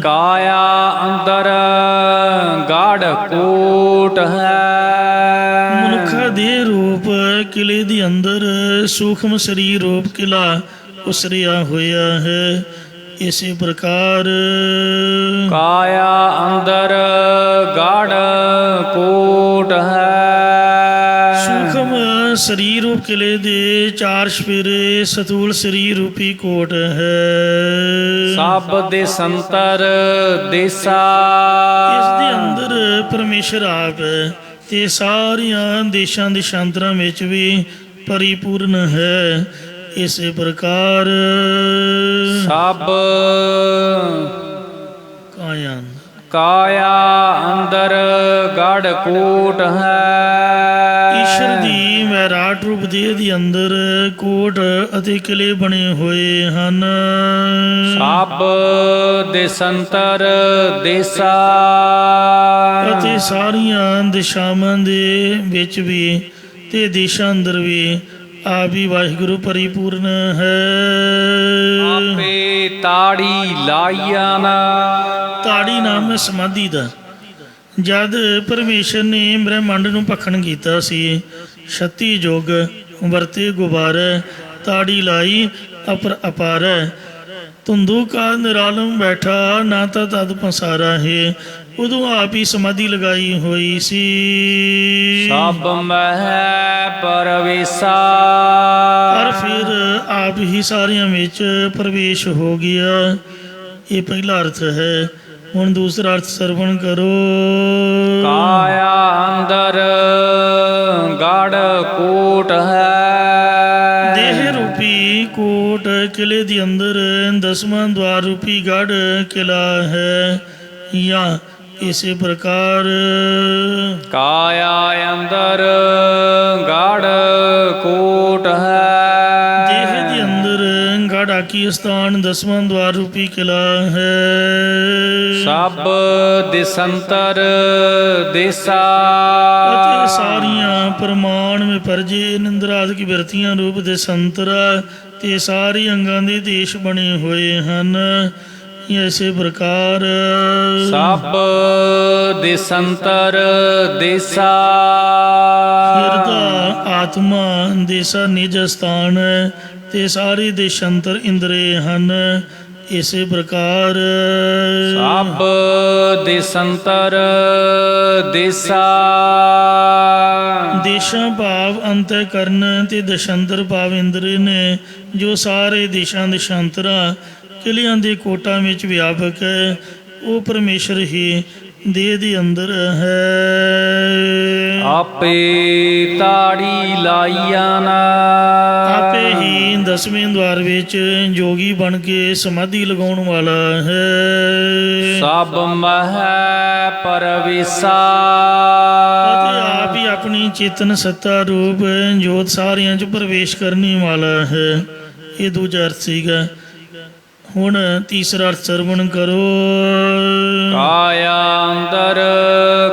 ਕਾਇਆ ਅੰਦਰ ਗਾੜ ਕੋਟ ਹੈ। ਮਨੁੱਖਾ ਦੇ ਰੂਪ ਕਿਲੇ ਦੇ ਅੰਦਰ ਸੂਖਮ ਸਰੀਰ ਰੂਪ ਕਿਲਾ ਉਸਰਿਆ ਹੋਇਆ ਹੈ। ਇਸੇ ਪ੍ਰਕਾਰ ਕਾਇਆ ਅੰਦਰ ਗੜ ਕੋਟ ਹੈ ਸੂਖਮ ਸਰੀਰ ਰੂਪ ਕਿਲੇ ਦੇ ਚਾਰ ਛਪੇਰੇ ਸਤੂਲ ਸਰੀਰ ਰੂਪੀ ਕੋਟ ਹੈ। ਸਭ ਦੇ ਸੰਤਰ ਦੇਸਾ ਇਸ ਦੇ ਅੰਦਰ ਪਰਮੇਸ਼ਰ ਆਪ ਹੈ ਤੇ ਸਾਰੀਆਂ ਦੇਸ਼ਾਂ ਦੇਸ਼ਾਂਤਰਾਂ ਵਿੱਚ ਵੀ ਪਰਿਪੂਰਨ ਹੈ। ਇਸੇ ਪ੍ਰਕਾਰ ਸਭ ਕਾਇਆ ਕਾਇਆ ਅੰਦਰ ਗੜ ਕੋਟ ਹੈ ਈਸ਼ਰ ਦੀ ਵਿਰਾਟ ਰੂਪ ਦੇਹ ਦੇ ਅੰਦਰ ਕੋਟ ਅਤੇ ਕਿਲੇ ਬਣੇ ਹੋਏ ਹਨ। ਸਭ ਦੇ ਸੰਤਰ ਦੇਸਾ ਅਤੇ ਸਾਰੀਆਂ ਦਿਸ਼ਾਵਾਂ ਦੇ ਵਿੱਚ ਵੀ ਤੇ ਦੇਸ਼ਾਂ ਅੰਦਰ ਵੀ ਆਪ ਹੀ ਵਾਹਿਗੁਰੂ ਪਰਿਪੂਰਨ ਹੈ। ਆਪੇ ਤਾੜੀ ਲਾਈਆ ਨਾ ਤਾੜੀ ਨਾਮ ਹੈ ਸਮਾਧੀ ਦਾ। ਜਦ ਪਰਮੇਸ਼ਰ ਨੇ ਬ੍ਰਹਿਮੰਡ ਨੂੰ ਭਖਣ ਕੀਤਾ ਸੀ 36 ਯੁੱਗ ਵਰਤੇ ਗੁਬਾਰੈ ਤਾੜੀ ਲਾਈ ਅਪਾਰੈ ਧੁੰਦੂ ਕਾ ਨਿਰਾਲਮ ਬੈਠਾ ਨਾ ਤਾਂ ਤਦ ਪਸਾਰਾ ਹੈ। ਉਦੋਂ ਆਪ ਹੀ ਸਮਾਧੀ ਲਗਾਈ ਹੋਈ ਸੀ। ਸਭ ਮਹਿ ਪਰਵੇਸਾ ਪਰ ਫਿਰ ਆਪ ਹੀ ਸਾਰਿਆਂ ਵਿੱਚ ਪ੍ਰਵੇਸ਼ ਹੋ ਗਿਆ। ਇਹ ਪਹਿਲਾ ਅਰਥ ਹੈ। ਹੁਣ ਦੂਸਰਾ ਅਰਥ ਸਰਵਣ ਕਰੋ। ਕਾਇਆ ਅੰਦਰ ਗੜ ਕੋਟ ਹੈ ਦੇਹ ਰੂਪੀ ਕੋਟ ਕਿਲੇ ਦੇ ਅੰਦਰ 10ਵਾਂ ਦਵਾਰ ਰੂਪੀ ਗੜ ਕਿਲਾ ਹੈ। ਜਾਂ ਇਸੇ ਪ੍ਰਕਾਰ ਕਾਇਆ ਅੰਦਰ ਗੜ ਕੋਟ ਹੈ ਦੇਹ ਦੇ ਅੰਦਰ ਗੜ ਆਕੀ ਸਥਾਨ 10ਵਾਂ ਦਵਾਰ ਰੂਪੀ ਕਿਲਾ ਹੈ। ਸਭ ਦਿਸੰਤਰ ਦੇਸਾ ਅਤੇ ਸਾਰੀਆਂ ਪ੍ਰਮਾਣ ਵਿੱਚ ਪਰਜੇ ਨਿੰਦਰਾਦਿਕ ਬਿਰਤੀਆਂ ਰੂਪ ਦੇ ਸੰਤਰਾ ਤੇ ਸਾਰੇ ਅੰਗਾਂ ਦੇ ਦੇਸ਼ ਬਣੇ ਹੋਏ ਹਨ। ਇਸੇ ਪ੍ਰਕਾਰ ਸਭ ਦਿਸੰਤਰ ਦੇਸਾ ਹਿਰਦਾ ਆਤਮਾ ਦੇਸਾ ਨਿਜ ਸਥਾਨ ਤੇ ਸਾਰੇ ਦੇਸ਼ਾਂਤਰ ਇੰਦਰੇ ਹਨ। ਇਸੇ ਪ੍ਰਕਾਰ ਸਭ ਦਿਸੰਤਰ ਦੇਸਾ ਦੇਸ਼ਾਂ ਭਾਵ ਅੰਤःਕਰਨ ਤੇ ਦਸ਼ਾਂਤਰ ਭਾਵ ਇੰਦਰੀ ਨੇ ਜੋ ਸਾਰੇ ਦੇਸ਼ਾਂ ਦੇਸ਼ਾਂਤਰਾਂ ਕਿਲਿਆਂ ਦੇ ਕੋਟਾਂ ਵਿੱਚ ਵਿਆਪਕ ਹੈ। ਉਹ ਪਰਮੇਸ਼ਰ ਹੀ ਦੇਹ ਦੇ ਅੰਦਰ ਹੈ। ਆਪੇ ਤਾੜੀ ਲਾਈਆ ਨਾ ਆਪੇ ਹੀ 10ਵੇਂ ਦਵਾਰ ਵਿੱਚ ਜੋਗੀ ਬਣ ਕੇ ਸਮਾਧੀ ਲਗਾਉਣ ਵਾਲਾ ਹੈ। ਸਭ ਮਹਿ ਪਰਵੇਸਾ ਅਤੇ ਆਪ ਹੀ ਆਪਣੀ ਚੇਤਨ ਸੱਤਾ ਰੂਪ ਜੋਤ ਸਾਰਿਆਂ 'ਚ ਪ੍ਰਵੇਸ਼ ਕਰਨੇ ਵਾਲਾ ਹੈ। ਇਹ ਦੂਜਾ ਅਰਥ ਸੀਗਾ। ਹੁਣ ਤੀਸਰਾ ਅਰਥ ਸਰਵਣ ਕਰੋ। ਕਾਇਆ ਅੰਦਰ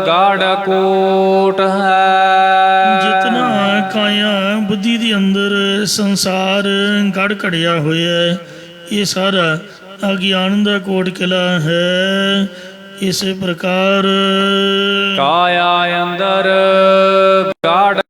ਗੜ ਕੋਟ ਹੈ ਜਿਤਨਾ ਕਾਇਆ ਬੁੱਧੀ ਦੇ ਅੰਦਰ ਸੰਸਾਰ ਗੜ ਘੜਿਆ ਹੋਇਆ ਹੈ, ਇਹ ਸਾਰਾ ਅਗਿਆਨ ਦਾ ਕੋਟ ਕਿਲਾ ਹੈ। ਇਸੇ ਪ੍ਰਕਾਰ ਕਾਇਆ ਅੰਦਰ ਗੜ